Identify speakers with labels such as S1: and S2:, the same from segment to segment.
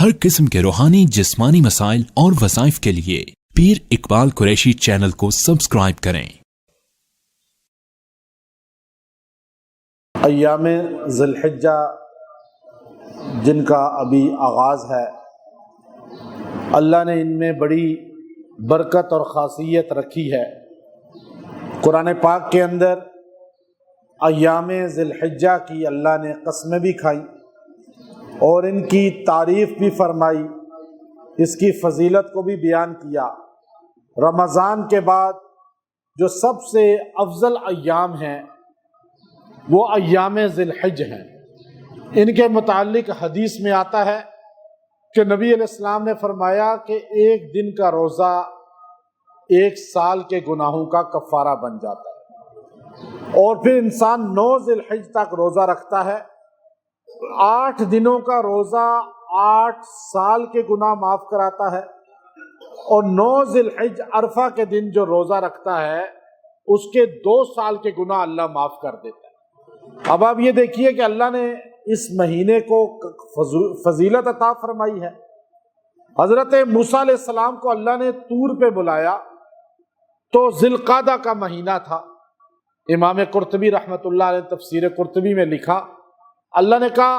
S1: ہر قسم کے روحانی جسمانی مسائل اور وظائف کے لیے پیر اقبال قریشی چینل کو سبسکرائب کریں۔
S2: ایام ذی الحجہ جن کا ابھی آغاز ہے، اللہ نے ان میں بڑی برکت اور خاصیت رکھی ہے۔ قرآن پاک کے اندر ایام ذی الحجہ کی اللہ نے قسمیں بھی کھائیں اور ان کی تعریف بھی فرمائی، اس کی فضیلت کو بھی بیان کیا۔ رمضان کے بعد جو سب سے افضل ایام ہیں وہ ایام ذی الحج ہیں۔ ان کے متعلق حدیث میں آتا ہے کہ نبی علیہ السلام نے فرمایا کہ ایک دن کا روزہ ایک سال کے گناہوں کا کفارہ بن جاتا ہے، اور پھر انسان 9 ذی الحج تک روزہ رکھتا ہے، 8 دنوں کا روزہ 8 سال کے گناہ معاف کراتا ہے، اور 9 ذی الحج عرفہ کے دن جو روزہ رکھتا ہے اس کے 2 سال کے گناہ اللہ معاف کر دیتا ہے۔ اب آپ یہ دیکھیے کہ اللہ نے اس مہینے کو فضیلت عطا فرمائی ہے۔ حضرت موسیٰ علیہ السلام کو اللہ نے طور پہ بلایا تو ذی القعدہ کا مہینہ تھا۔ امام قرطبی رحمۃ اللہ علیہ تفسیر قرطبی میں لکھا، اللہ نے کہا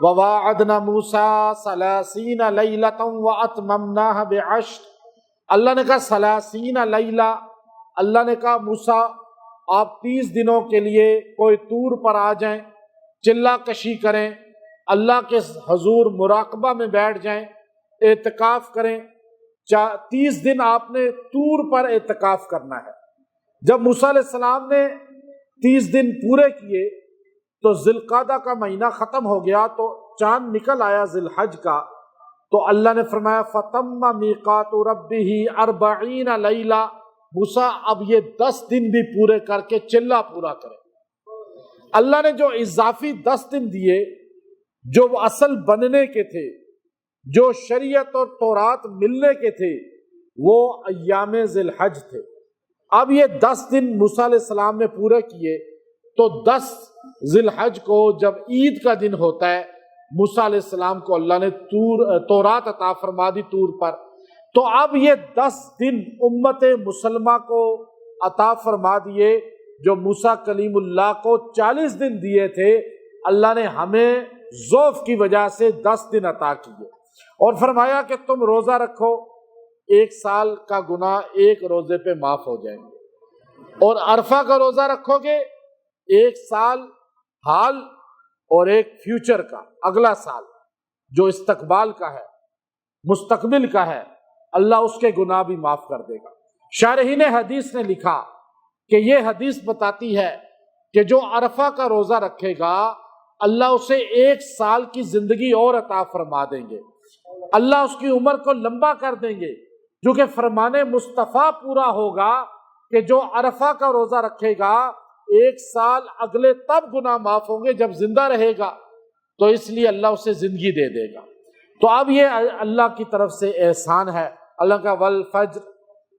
S2: وَوَاعَدْنَا مُوسَىٰ 30 لَيْلَةً وَأَتْمَمْنَاهَا بِعَشْرٍ۔ اللہ نے کہا 30 لیلہ، اللہ نے کہا موسیٰ آپ 30 دنوں کے لیے کوئی طور پر آ جائیں، چلہ کشی کریں، اللہ کے حضور مراقبہ میں بیٹھ جائیں، اعتکاف کریں۔ 30 دن آپ نے طور پر اعتکاف کرنا ہے۔ جب موسیٰ علیہ السلام نے 30 دن پورے کیے تو ذی القعدہ کا مہینہ ختم ہو گیا، تو چاند نکل آیا ذی الحج کا، تو اللہ نے فرمایا فَتَمَّ مِيقَاتُ رَبِّهِ 40 لیلہ، موسیٰ اب یہ 10 دن بھی پورے کر کے چلہ پورا کرے۔ اللہ نے جو اضافی 10 دن دیے جو اصل بننے کے تھے، جو شریعت اور تورات ملنے کے تھے، وہ ایام ذی الحج تھے۔ اب یہ 10 دن موسیٰ علیہ السلام نے پورے کیے، تو 10 ذی الحج کو جب عید کا دن ہوتا ہے، موسیٰ علیہ السلام کو اللہ نے تورات عطا فرما دی طور پر، تو اب یہ 10 دن امت مسلمہ کو عطا فرما دیے جو موسیٰ کلیم اللہ کو 40 دن دیے تھے۔ اللہ نے ہمیں ضعف کی وجہ سے 10 دن عطا کیے اور فرمایا کہ تم روزہ رکھو، 1 سال کا گناہ ایک روزے پہ معاف ہو جائیں گے، اور عرفہ کا روزہ رکھو گے 1 سال حال اور ایک فیوچر کا، اگلا سال جو استقبال کا ہے، مستقبل کا ہے، اللہ اس کے گناہ بھی معاف کر دے گا۔ شارحین حدیث نے لکھا کہ یہ حدیث بتاتی ہے کہ جو عرفہ کا روزہ رکھے گا اللہ اسے 1 سال کی زندگی اور عطا فرما دیں گے، اللہ اس کی عمر کو لمبا کر دیں گے، جو کہ فرمان مصطفیٰ پورا ہوگا کہ جو عرفہ کا روزہ رکھے گا 1 سال اگلے تب گناہ معاف ہوں گے جب زندہ رہے گا، تو اس لیے اللہ اسے زندگی دے دے گا۔ تو اب یہ اللہ کی طرف سے احسان ہے۔ اللہ کا والفجر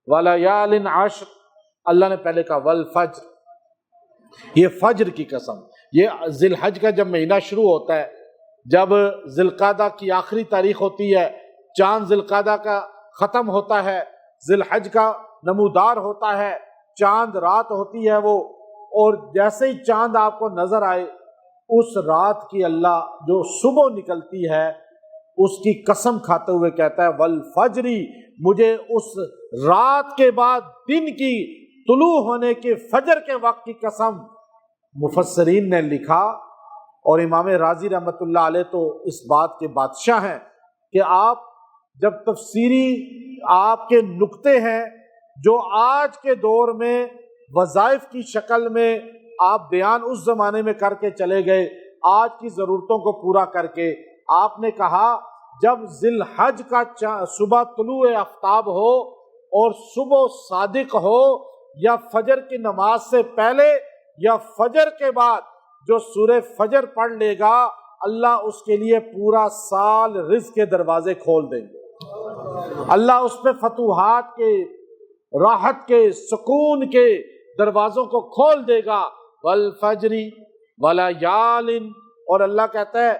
S2: ولیال عشر، اللہ نے پہلے کہا والفجر، یہ فجر کی قسم۔ یہ ذی الحج کا جب مہینہ شروع ہوتا ہے، جب ذی القعدہ کی آخری تاریخ ہوتی ہے، چاند ذی القعدہ کا ختم ہوتا ہے، ذی الحج کا نمودار ہوتا ہے، چاند رات ہوتی ہے وہ، اور جیسے ہی چاند آپ کو نظر آئے اس رات کی اللہ جو صبح نکلتی ہے اس کی قسم کھاتے ہوئے کہتا ہے والفجری، مجھے اس رات کے بعد دن کی طلوع ہونے کے فجر کے وقت کی قسم۔ مفسرین نے لکھا، اور امام رازی رحمۃ اللہ علیہ تو اس بات کے بادشاہ ہیں کہ آپ جب تفسیری آپ کے نکتے ہیں جو آج کے دور میں وظائف کی شکل میں آپ بیان اس زمانے میں کر کے چلے گئے، آج کی ضرورتوں کو پورا کر کے آپ نے کہا جب ذی الحج کا صبح طلوع آفتاب ہو اور صبح صادق ہو، یا فجر کی نماز سے پہلے یا فجر کے بعد جو سورہ فجر پڑھ لے گا، اللہ اس کے لیے پورا سال رزق کے دروازے کھول دیں گے۔ اللہ اس پہ فتوحات کے، راحت کے، سکون کے دروازوں کو کھول دے گا۔ والفجر ولیال اور اللہ کہتا ہے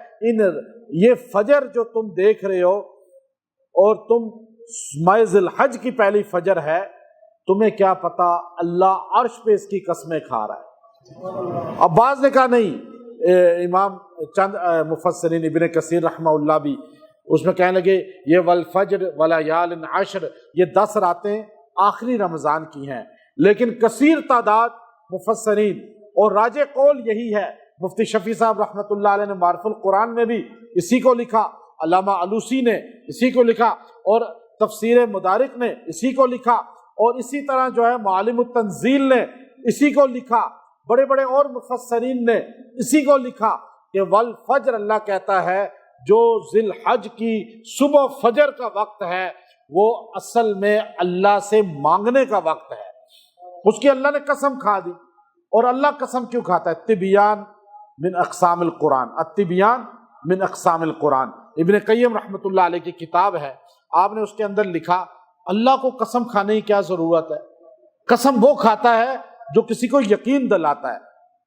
S2: یہ فجر جو تم دیکھ رہے ہو اور تم ماہ ذی الحج کی پہلی فجر ہے، تمہیں کیا پتا اللہ عرش پہ اس کی قسمیں کھا رہا ہے۔ اب بعض نے کہا نہیں، امام چند مفسرین ابن کثیر رحمہ اللہ بھی اس میں کہنے لگے یہ والفجر ولیال عشر، یہ 10 راتیں آخری رمضان کی ہیں، لیکن کثیر تعداد مفسرین اور راجح قول یہی ہے۔ مفتی شفیع صاحب رحمۃ اللہ علیہ نے معرف القرآن میں بھی اسی کو لکھا، علامہ علوسی نے اسی کو لکھا، اور تفسیر مدارک نے اسی کو لکھا، اور اسی طرح جو ہے معالم التنزیل نے اسی کو لکھا، بڑے بڑے اور مفسرین نے اسی کو لکھا کہ والفجر اللہ کہتا ہے جو ذی الحج کی صبح فجر کا وقت ہے وہ اصل میں اللہ سے مانگنے کا وقت ہے، اس کی اللہ نے قسم کھا دی۔ اور اللہ قسم کیوں کھاتا ہے؟ تبیان من اقسام القرآن، التبیان من اقسام القرآن، ابن قیم رحمۃ اللہ علیہ کی کتاب ہے، آپ نے اس کے اندر لکھا اللہ کو قسم کھانے کی کیا ضرورت ہے؟ قسم وہ کھاتا ہے جو کسی کو یقین دلاتا ہے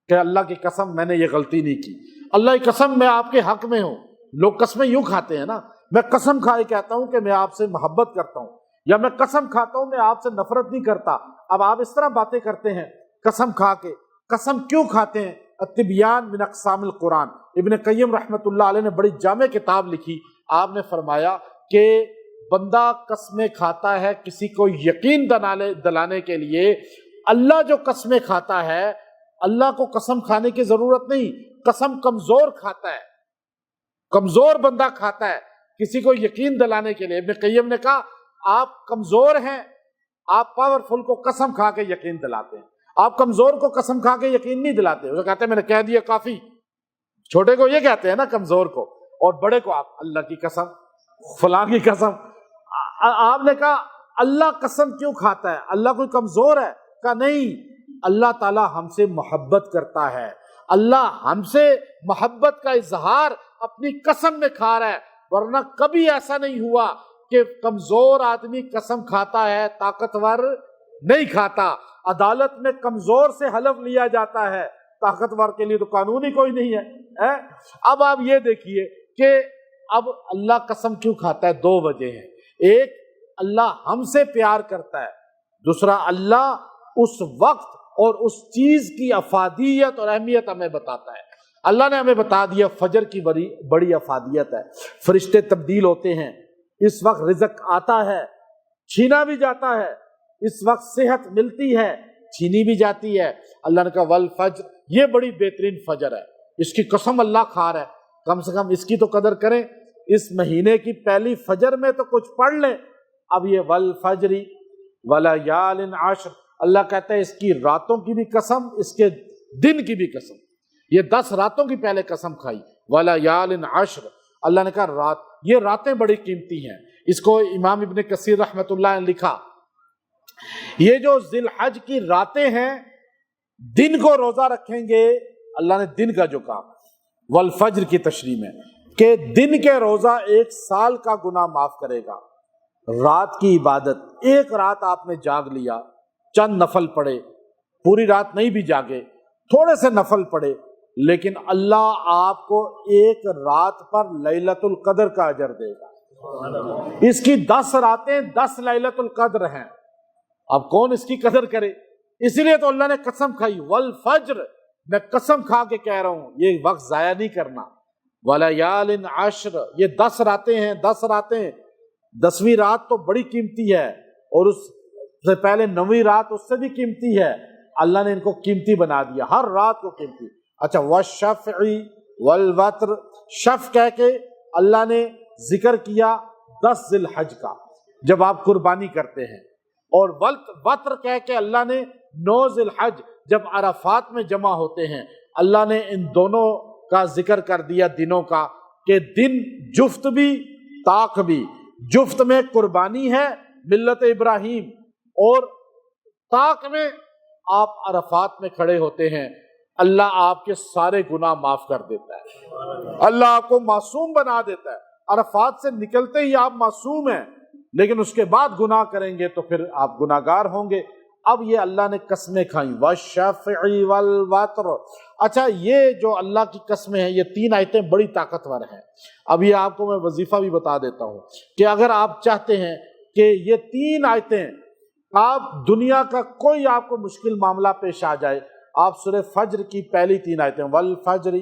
S2: کہ اللہ کی قسم میں نے یہ غلطی نہیں کی، اللہ کی قسم میں آپ کے حق میں ہوں۔ لوگ قسمیں یوں کھاتے ہیں نا، میں قسم کھائے کہتا ہوں کہ میں آپ سے محبت کرتا ہوں، یا میں قسم کھاتا ہوں میں آپ سے نفرت نہیں کرتا۔ اب آپ اس طرح باتیں کرتے ہیں قسم کھا کے، قسم کیوں کھاتے ہیں؟ التبیان من اقسام القرآن، ابن قیم رحمۃ اللہ علیہ نے بڑی جامع کتاب لکھی، آپ نے فرمایا کہ بندہ قسمیں کھاتا ہے کسی کو یقین دلانے کے لیے، اللہ جو قسمیں کھاتا ہے اللہ کو قسم کھانے کی ضرورت نہیں، قسم کمزور کھاتا ہے، کمزور بندہ کھاتا ہے کسی کو یقین دلانے کے لیے۔ ابن قیم نے کہا آپ کمزور ہیں، آپ پاورفل کو قسم کھا کے یقین دلاتے ہیں، آپ کمزور کو قسم کھا کے یقین نہیں دلاتے۔ وہ کہتے ہیں میں نے کہہ دیا کافی، چھوٹے کو یہ کہتے ہیں نا کمزور کو، اور بڑے کو آپ اللہ کی قسم، فلاں کی قسم۔ آپ نے کہا اللہ قسم کیوں کھاتا ہے؟ اللہ کوئی کمزور ہے؟ کہا نہیں، اللہ تعالی ہم سے محبت کرتا ہے، اللہ ہم سے محبت کا اظہار اپنی قسم میں کھا رہا ہے، ورنہ کبھی ایسا نہیں ہوا کہ کمزور آدمی قسم کھاتا ہے طاقتور نہیں کھاتا۔ عدالت میں کمزور سے حلف لیا جاتا ہے، طاقتور کے لیے تو قانون ہی کوئی نہیں ہے۔ اب آپ یہ دیکھیے کہ اب اللہ قسم کیوں کھاتا ہے؟ 2 وجہ ہیں، ایک اللہ ہم سے پیار کرتا ہے، دوسرا اللہ اس وقت اور اس چیز کی افادیت اور اہمیت ہمیں بتاتا ہے۔ اللہ نے ہمیں بتا دیا فجر کی بڑی افادیت ہے، فرشتے تبدیل ہوتے ہیں، اس وقت رزق آتا ہے، چھینا بھی جاتا ہے، اس وقت صحت ملتی ہے، چھینی بھی جاتی ہے۔ اللہ نے کہا والفجر، یہ بڑی بہترین فجر ہے، اس کی قسم اللہ کھا رہا ہے، کم سے کم اس کی تو قدر کریں، اس مہینے کی پہلی فجر میں تو کچھ پڑھ لیں۔ اب یہ والفجر ولیال عشر، اللہ کہتا ہے اس کی راتوں کی بھی قسم، اس کے دن کی بھی قسم، یہ 10 راتوں کی پہلے قسم کھائی، ولیال عشر۔ اللہ نے کہا یہ راتیں بڑی قیمتی ہیں۔ اس کو امام ابن کثیر رحمۃ اللہ نے لکھا، یہ جو ذی الحج کی راتیں ہیں، دن کو روزہ رکھیں گے، اللہ نے دن کا جو کہا والفجر کی تشریح میں کہ دن کے روزہ 1 سال کا گناہ معاف کرے گا۔ رات کی عبادت، ایک رات آپ نے جاگ لیا، چند نفل پڑھے، پوری رات نہیں بھی جاگے، تھوڑے سے نفل پڑھے، لیکن اللہ آپ کو ایک رات پر لیلۃ القدر کا اجر دے گا۔ اس کی 10 راتیں 10 لیلۃ القدر ہیں، اب کون اس کی قدر کرے؟ اسی لیے تو اللہ نے قسم کھائی والفجر، میں قسم کھا کے کہہ رہا ہوں یہ وقت ضائع نہیں کرنا۔ ولیال عشر، یہ 10 راتیں ہیں، 10 راتیں، 10ویں رات تو بڑی قیمتی ہے، اور اس سے پہلے 9ویں رات اس سے بھی قیمتی ہے۔ اللہ نے ان کو قیمتی بنا دیا، ہر رات کو قیمتی۔ اچھا والشفع والوتر، شف کہہ کے اللہ نے ذکر کیا 10 ذی الحج کا جب آپ قربانی کرتے ہیں، اور وتر کہہ کے اللہ نے 9 ذی الحج جب عرفات میں جمع ہوتے ہیں، اللہ نے ان دونوں کا ذکر کر دیا دنوں کا، کہ دن جفت بھی طاق بھی، جفت میں قربانی ہے ملت ابراہیم، اور طاق میں آپ عرفات میں کھڑے ہوتے ہیں، اللہ آپ کے سارے گناہ معاف کر دیتا ہے، اللہ آپ کو معصوم بنا دیتا ہے۔ عرفات سے نکلتے ہی آپ معصوم ہیں، لیکن اس کے بعد گناہ کریں گے تو پھر آپ گناہگار ہوں گے۔ اب یہ اللہ نے قسمیں کھائیں، والشفع والوتر۔ اچھا یہ جو اللہ کی قسمیں ہیں، یہ 3 آیتیں بڑی طاقتور ہیں۔ اب یہ آپ کو میں وظیفہ بھی بتا دیتا ہوں کہ اگر آپ چاہتے ہیں کہ یہ 3 آیتیں، آپ دنیا کا کوئی آپ کو مشکل معاملہ پیش آ جائے، آپ سورہ فجر کی پہلی 3 آیتیں، والفجر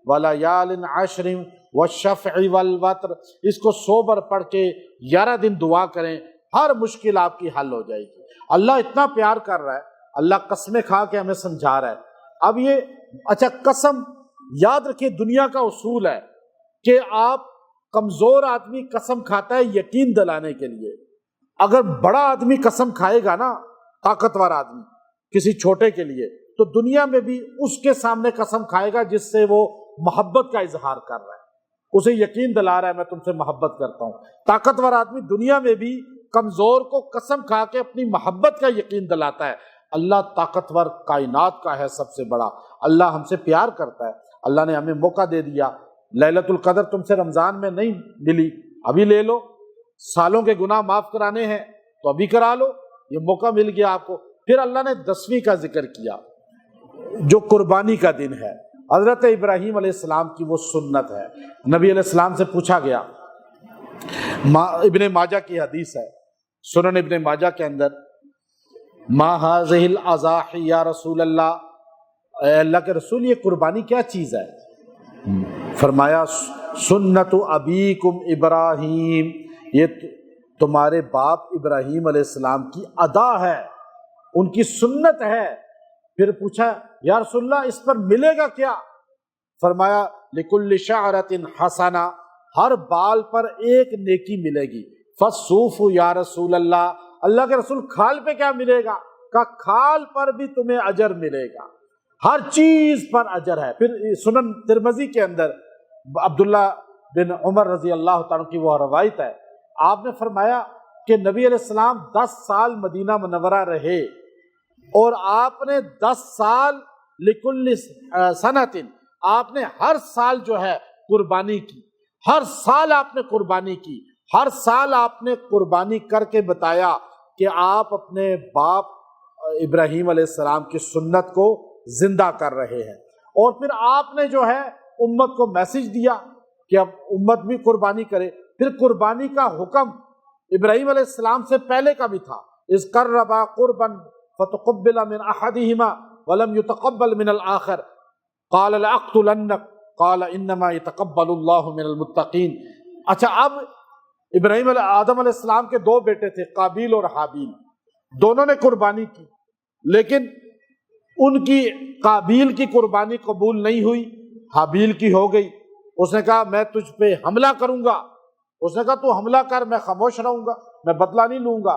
S2: ولیال عشر والشفع والوتر، اس کو سوبر پڑھ کے 11 دن دعا کریں، ہر مشکل آپ کی حل ہو جائے گی۔ اللہ اتنا پیار کر رہا ہے، اللہ قسمیں کھا کے ہمیں سمجھا رہا ہے۔ اب یہ اچھا قسم یاد رکھیے، دنیا کا اصول ہے کہ آپ کمزور آدمی قسم کھاتا ہے یقین دلانے کے لیے، اگر بڑا آدمی قسم کھائے گا نا، طاقتور آدمی کسی چھوٹے کے لیے، تو دنیا میں بھی اس کے سامنے قسم کھائے گا جس سے وہ محبت کا اظہار کر رہا ہے، اسے یقین دلا رہا ہے میں تم سے محبت کرتا ہوں۔ طاقتور آدمی دنیا میں بھی کمزور کو قسم کھا کے اپنی محبت کا یقین دلاتا ہے۔ اللہ طاقتور کائنات کا ہے سب سے بڑا، اللہ ہم سے پیار کرتا ہے۔ اللہ نے ہمیں موقع دے دیا، لیلۃ القدر تم سے رمضان میں نہیں ملی، ابھی لے لو، سالوں کے گناہ معاف کرانے ہیں تو ابھی کرا لو، یہ موقع مل گیا آپ کو۔ پھر اللہ نے 10ویں کا ذکر کیا جو قربانی کا دن ہے۔ حضرت ابراہیم علیہ السلام کی وہ سنت ہے، نبی علیہ السلام سے پوچھا گیا، ابن ماجہ کی حدیث ہے، سنن ابن ماجہ کے اندر، ما هذه الاضاحی یا رسول اللہ، اے اللہ کے رسول یہ قربانی کیا چیز ہے؟ فرمایا سنت ابیکم ابراہیم، یہ تمہارے باپ ابراہیم علیہ السلام کی ادا ہے، ان کی سنت ہے۔ پھر پوچھا یا رسول اللہ اس پر ملے گا کیا؟ فرمایا لکل شعرۃ حسنہ، ہر بال پر ایک نیکی ملے گی۔ فالصوف یا رسول اللہ، اللہ کے رسول کھال پہ کیا ملے گا؟ کہ کھال پر بھی تمہیں اجر ملے گا، ہر چیز پر اجر ہے۔ پھر سنن ترمذی کے اندر عبداللہ بن عمر رضی اللہ تعالیٰ کی وہ روایت ہے، آپ نے فرمایا کہ نبی علیہ السلام 10 سال مدینہ منورہ رہے، اور آپ نے 10 سال لکل سنۃ، آپ نے ہر سال جو ہے قربانی کی، ہر سال آپ نے قربانی کی، ہر سال آپ نے قربانی کر کے بتایا کہ آپ اپنے باپ ابراہیم علیہ السلام کی سنت کو زندہ کر رہے ہیں۔ اور پھر آپ نے جو ہے امت کو میسج دیا کہ اب امت بھی قربانی کرے۔ پھر قربانی کا حکم ابراہیم علیہ السلام سے پہلے کا بھی تھا، اذ قربا قربا فتقبل من احدہما ولم يتقبل من الآخر قال لأقتلنک قال انما يتقبل اللہ من المتقین۔ اچھا اب آدم علیہ السلام کے 2 بیٹے تھے، قابیل اور حابیل، دونوں نے قربانی کی، لیکن ان کی قابیل کی قربانی قبول نہیں ہوئی، حابیل کی ہو گئی۔ اس نے کہا میں تجھ پہ حملہ کروں گا، اس نے کہا تو حملہ کر، میں خاموش رہوں گا، میں بدلہ نہیں لوں گا۔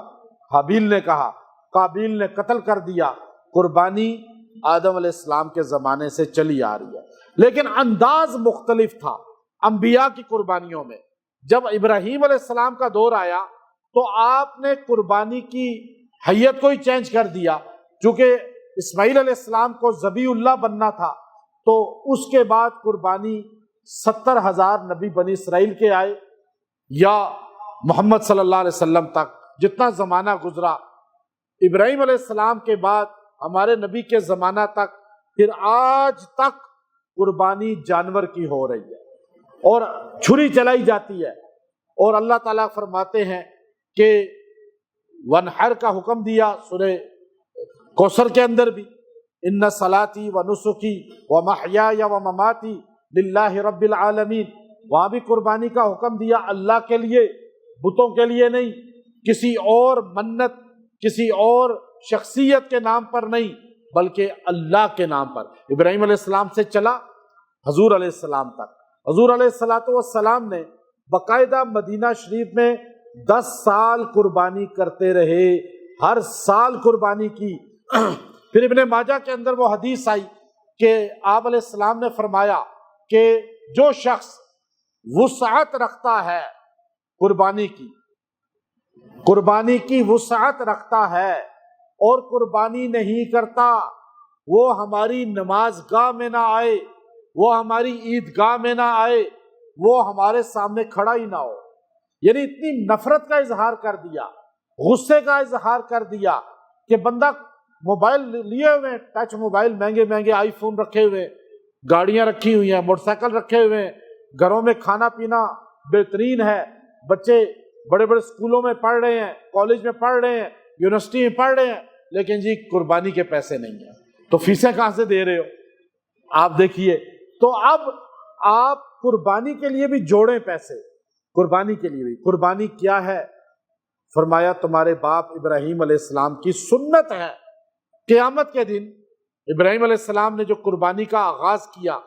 S2: حابیل نے کہا، قابیل نے قتل کر دیا۔ قربانی آدم علیہ السلام کے زمانے سے چلی آ رہی ہے، لیکن انداز مختلف تھا انبیاء کی قربانیوں میں۔ جب ابراہیم علیہ السلام کا دور آیا تو آپ نے قربانی کی حیت کو ہی چینج کر دیا، چونکہ اسماعیل علیہ السلام کو ذبیح اللہ بننا تھا، تو اس کے بعد قربانی 70,000 نبی بنی اسرائیل کے آئے یا محمد صلی اللہ علیہ وسلم تک، جتنا زمانہ گزرا، ابراہیم علیہ السلام کے بعد ہمارے نبی کے زمانہ تک، پھر آج تک قربانی جانور کی ہو رہی ہے اور چھری چلائی جاتی ہے۔ اور اللہ تعالیٰ فرماتے ہیں کہ ونحر کا حکم دیا سورہ کوثر کے اندر بھی، ان صلاتی و نسکی و محیای و مماتی للہ رب العالمین، وہاں بھی قربانی کا حکم دیا، اللہ کے لیے، بتوں کے لیے نہیں، کسی اور منت، کسی اور شخصیت کے نام پر نہیں، بلکہ اللہ کے نام پر۔ ابراہیم علیہ السلام سے چلا حضور علیہ السلام تک، حضور علیہ السلام نے باقاعدہ مدینہ شریف میں 10 سال قربانی کرتے رہے، ہر سال قربانی کی۔ پھر ابن ماجہ کے اندر وہ حدیث آئی کہ آپ علیہ السلام نے فرمایا کہ جو شخص وسعت رکھتا ہے قربانی کی وسعت رکھتا ہے اور قربانی نہیں کرتا، وہ ہماری نماز گاہ میں نہ آئے، وہ ہماری عیدگاہ میں نہ آئے، وہ ہمارے سامنے کھڑا ہی نہ ہو۔ یعنی اتنی نفرت کا اظہار کر دیا، غصے کا اظہار کر دیا کہ بندہ موبائل لیے ہوئے ہیں، ٹچ موبائل مہنگے مہنگے آئی فون رکھے ہوئے، گاڑیاں رکھی ہوئی ہیں، موٹر سائیکل رکھے ہوئے ہیں، گھروں میں کھانا پینا بہترین ہے، بچے بڑے بڑے اسکولوں میں پڑھ رہے ہیں، کالج میں پڑھ رہے ہیں، یونیورسٹی میں پڑھ رہے ہیں، لیکن جی قربانی کے پیسے نہیں ہیں، تو فیسیں کہاں سے دے رہے ہو؟ آپ دیکھیے، تو اب آپ قربانی کے لیے بھی جوڑیں پیسے، قربانی کے لیے بھی۔ قربانی کیا ہے؟ فرمایا تمہارے باپ ابراہیم علیہ السلام کی سنت ہے، قیامت کے دن ابراہیم علیہ السلام نے جو قربانی کا آغاز کیا،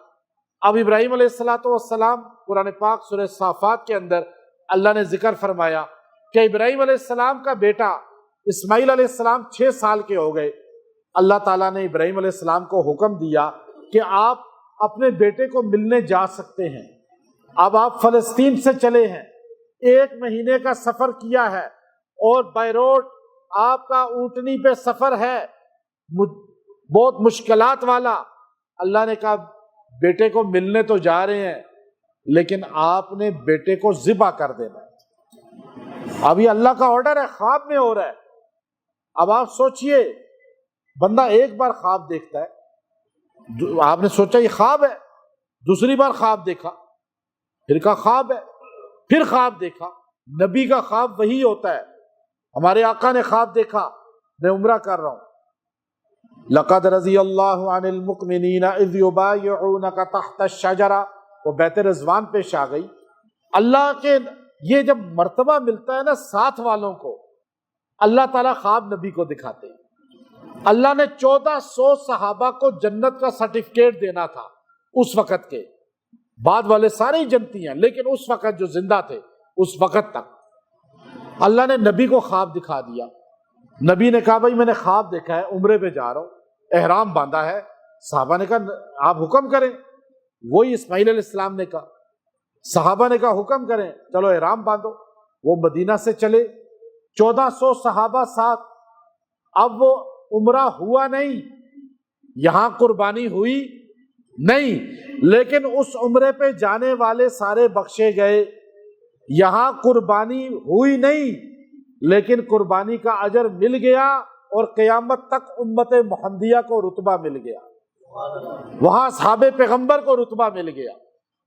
S2: اب ابراہیم علیہ السلام قرآن پاک سورہ صافات کے اندر اللہ نے ذکر فرمایا کہ ابراہیم علیہ السلام کا بیٹا اسماعیل علیہ السلام 6 سال کے ہو گئے، اللہ تعالیٰ نے ابراہیم علیہ السلام کو حکم دیا کہ آپ اپنے بیٹے کو ملنے جا سکتے ہیں۔ اب آپ فلسطین سے چلے ہیں، 1 مہینے کا سفر کیا ہے، اور بائی روڈ آپ کا اونٹنی پہ سفر ہے، بہت مشکلات والا۔ اللہ نے کہا بیٹے کو ملنے تو جا رہے ہیں، لیکن آپ نے بیٹے کو ذبح کر دینا ہے۔ اب یہ اللہ کا آرڈر ہے، خواب میں ہو رہا ہے۔ اب آپ سوچئے، بندہ ایک بار خواب دیکھتا ہے، آپ نے سوچا یہ خواب ہے، دوسری بار خواب دیکھا، پھر کا خواب ہے، پھر خواب دیکھا۔ نبی کا خواب وہی ہوتا ہے۔ ہمارے آقا نے خواب دیکھا، میں عمرہ کر رہا ہوں، لقد رضی اللہ عن المؤمنین اذ یبایعونک تحت الشجرہ، وہ بیت رضوان پیش آ گئی۔ اللہ کے یہ جب مرتبہ ملتا ہے نا ساتھ والوں کو، اللہ تعالیٰ خواب نبی کو دکھاتے ہیں۔ اللہ نے 1400 صحابہ کو جنت کا سرٹیفکیٹ دینا تھا اس وقت کے، بعد والے سارے ہی جنتی ہیں، لیکن اس وقت جو زندہ تھے اس وقت تک اللہ نے نبی کو خواب دکھا دیا۔ نبی نے کہا بھائی میں نے خواب دیکھا ہے، عمرے پہ جا رہا ہوں، احرام باندھا ہے۔ صحابہ نے کہا آپ حکم کریں، وہی اسماعیل علیہ السلام نے کہا، صحابہ نے کہا حکم کریں، چلو احرام باندھو۔ وہ مدینہ سے چلے، 1400 صحابہ ساتھ۔ اب وہ عمرہ ہوا نہیں، یہاں قربانی ہوئی نہیں، لیکن اس عمرے پہ جانے والے سارے بخشے گئے۔ یہاں قربانی ہوئی نہیں، لیکن قربانی کا اجر مل گیا، اور قیامت تک امت محمدیہ کو رتبہ مل گیا، وہاں اصحاب پیغمبر کو رتبہ مل گیا۔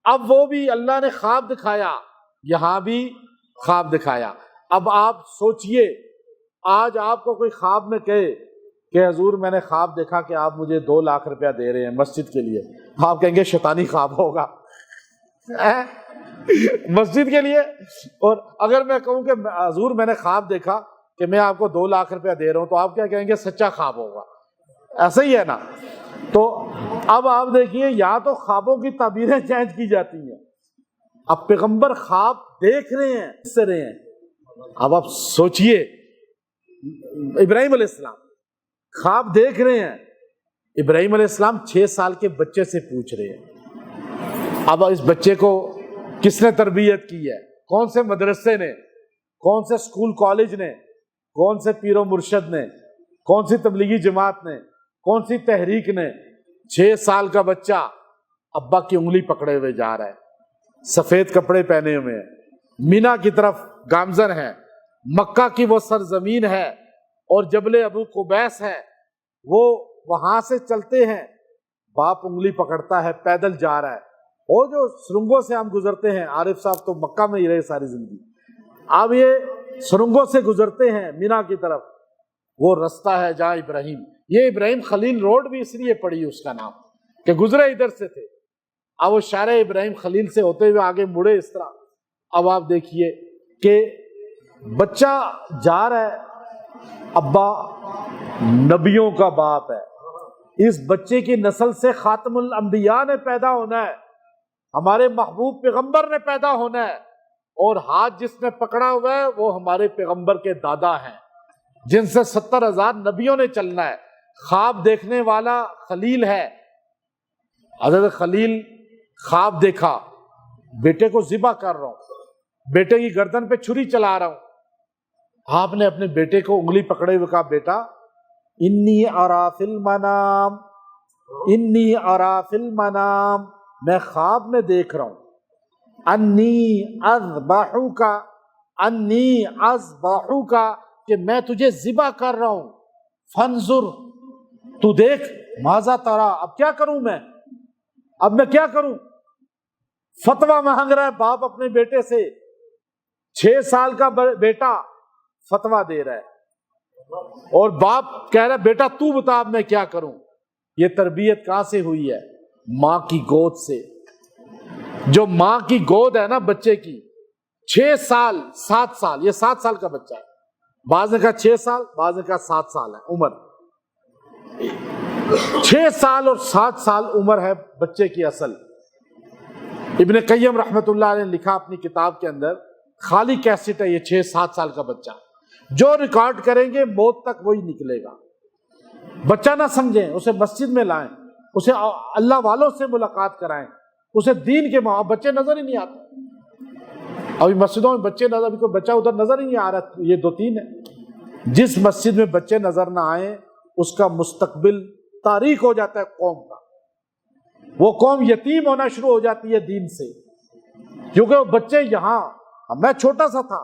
S2: اب وہ بھی اللہ نے خواب دکھایا، یہاں بھی خواب دکھایا۔ اب آپ سوچئے، آج آپ کو کوئی خواب میں کہے کہ حضور میں نے خواب دیکھا کہ آپ مجھے 2 لاکھ روپیہ دے رہے ہیں مسجد کے لیے، آپ کہیں گے شیطانی خواب ہوگا مسجد کے لیے۔ اور اگر میں کہوں کہ حضور میں نے خواب دیکھا کہ میں آپ کو 2 لاکھ روپیہ دے رہا ہوں، تو آپ کیا کہیں گے؟ سچا خواب ہوگا۔ ایسا ہی ہے نا؟ تو اب آپ دیکھیے، یہاں تو خوابوں کی تعبیریں چینج کی جاتی ہیں۔ اب پیغمبر خواب دیکھ رہے ہیں، اس سے رہے ہیں۔ اب آپ سوچئے، ابراہیم علیہ السلام خواب دیکھ رہے ہیں، ابراہیم علیہ السلام 6 سال کے بچے سے پوچھ رہے ہیں۔ اب اس بچے کو کس نے تربیت کی ہے؟ کون سے مدرسے نے، کون سے اسکول کالج نے، کون سے پیر و مرشد نے، کون سی تبلیغی جماعت نے، کون سی تحریک نے؟ 6 سال کا بچہ ابا کی انگلی پکڑے ہوئے جا رہا ہے، سفید کپڑے پہنے ہوئے ہیں، مینا کی طرف گامزن ہے، مکہ کی وہ سرزمین ہے، اور جبل ابو قبیس ہے، وہ وہاں سے چلتے ہیں، باپ انگلی پکڑتا ہے، پیدل جا رہا ہے۔ اور جو سرنگوں سے ہم گزرتے ہیں، عارف صاحب تو مکہ میں ہی رہے ساری زندگی، اب یہ سرنگوں سے گزرتے ہیں مینا کی طرف، وہ رستہ ہے جہاں ابراہیم، یہ ابراہیم خلیل روڈ بھی اس لیے پڑی اس کا نام کہ گزرے ادھر سے تھے۔ اب وہ شارع ابراہیم خلیل سے ہوتے ہوئے آگے مڑے اس طرح۔ اب آپ دیکھیے کہ بچہ جا رہا ہے، ابا نبیوں کا باپ ہے، اس بچے کی نسل سے خاتم الانبیاء نے پیدا ہونا ہے، ہمارے محبوب پیغمبر نے پیدا ہونا ہے، اور ہاتھ جس نے پکڑا ہوا ہے وہ ہمارے پیغمبر کے دادا ہیں، جن سے 70,000 نبیوں نے چلنا ہے۔ خواب دیکھنے والا خلیل ہے۔ حضرت خلیل خواب دیکھا، بیٹے کو ذبح کر رہا ہوں، بیٹے کی گردن پہ چھری چلا رہا ہوں۔ آپ نے اپنے بیٹے کو انگلی پکڑے ہوئے کہا، بیٹا انی ارا فی المنام، انی ارا فی المنام، میں خواب میں دیکھ رہا ہوں، انی اذبحوک، انی اذبحوک، کہ میں تجھے ذبح کر رہا ہوں، فانظر تو دیکھ ماذا ترا، اب کیا کروں میں، اب میں کیا کروں؟ فتویٰ مانگ رہا ہے باپ اپنے بیٹے سے، 6 سال کا بیٹا فتویٰ دے رہا ہے اور باپ کہہ رہا ہے بیٹا تو بتا اب میں کیا کروں۔ یہ تربیت کہاں سے ہوئی ہے؟ ماں کی گود سے۔ جو ماں کی گود ہے نا بچے کی، 6 سال 7 سال، یہ 7 سال کا بچہ ہے، بعض نے کہا 6 سال، بعض نے کہا 7 سال ہے عمر، 6 سال اور 7 سال عمر ہے بچے کی اصل۔ ابن قیم رحمت اللہ علیہ نے لکھا اپنی کتاب کے اندر، خالی کیسٹ ہے یہ 6-7 سال کا بچہ، جو ریکارڈ کریں گے موت تک وہی نکلے گا۔ بچہ نہ سمجھیں، اسے مسجد میں لائیں، اسے اللہ والوں سے ملاقات کرائیں، اسے دین کے بچے نظر ہی نہیں آتے، ابھی مسجدوں میں بچے نظر، ابھی کوئی بچہ ادھر نظر ہی نہیں آ رہا، یہ 2-3 ہے۔ جس مسجد میں بچے نظر نہ آئیں اس کا مستقبل تاریک ہو جاتا ہے قوم کا، وہ قوم یتیم ہونا شروع ہو جاتی ہے دین سے، کیونکہ وہ بچے یہاں، میں چھوٹا سا تھا،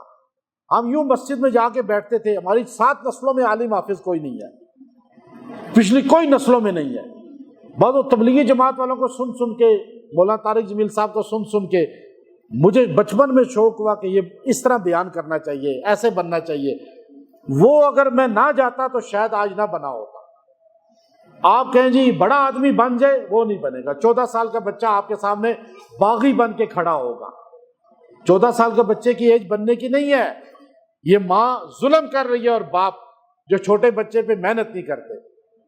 S2: ہم یوں مسجد میں جا کے بیٹھتے تھے، ہماری 7 نسلوں میں عالم حافظ کوئی نہیں ہے، پچھلی کوئی نسلوں میں نہیں ہے، بعض وہ تبلیغی جماعت والوں کو سن سن کے، مولانا طارق جمیل صاحب کو سن سن کے مجھے بچپن میں شوق ہوا کہ یہ اس طرح بیان کرنا چاہیے، ایسے بننا چاہیے، وہ اگر میں نہ جاتا تو شاید آج نہ بنا ہوتا۔ آپ کہیں جی بڑا آدمی بن جائے، وہ نہیں بنے گا۔ 14 سال کا بچہ آپ کے سامنے باغی بن کے کھڑا ہوگا، 14 سال کے بچے کی ایج بننے کی نہیں ہے۔ یہ ماں ظلم کر رہی ہے اور باپ جو چھوٹے بچے پہ محنت نہیں کرتے،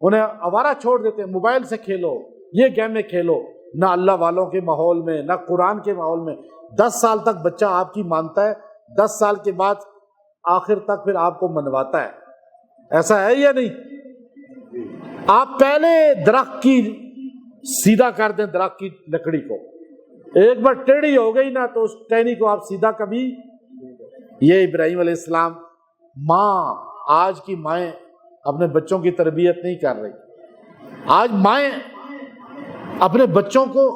S2: انہیں آوارہ چھوڑ دیتے ہیں، موبائل سے کھیلو، یہ گیمیں کھیلو، نہ اللہ والوں کے ماحول میں نہ قرآن کے ماحول میں۔ 10 سال تک بچہ آپ کی مانتا ہے، 10 سال کے بعد آخر تک پھر آپ کو منواتا ہے، ایسا ہے یا نہیں؟ آپ پہلے درخت کی سیدھا کر دیں، درخت کی لکڑی کو، ایک بار ٹیڑھی ہو گئی نا تو اس ٹہنی کو آپ سیدھا کبھی۔ یہ ابراہیم علیہ السلام، ماں، آج کی مائیں اپنے بچوں کی تربیت نہیں کر رہی۔ آج مائیں اپنے بچوں کو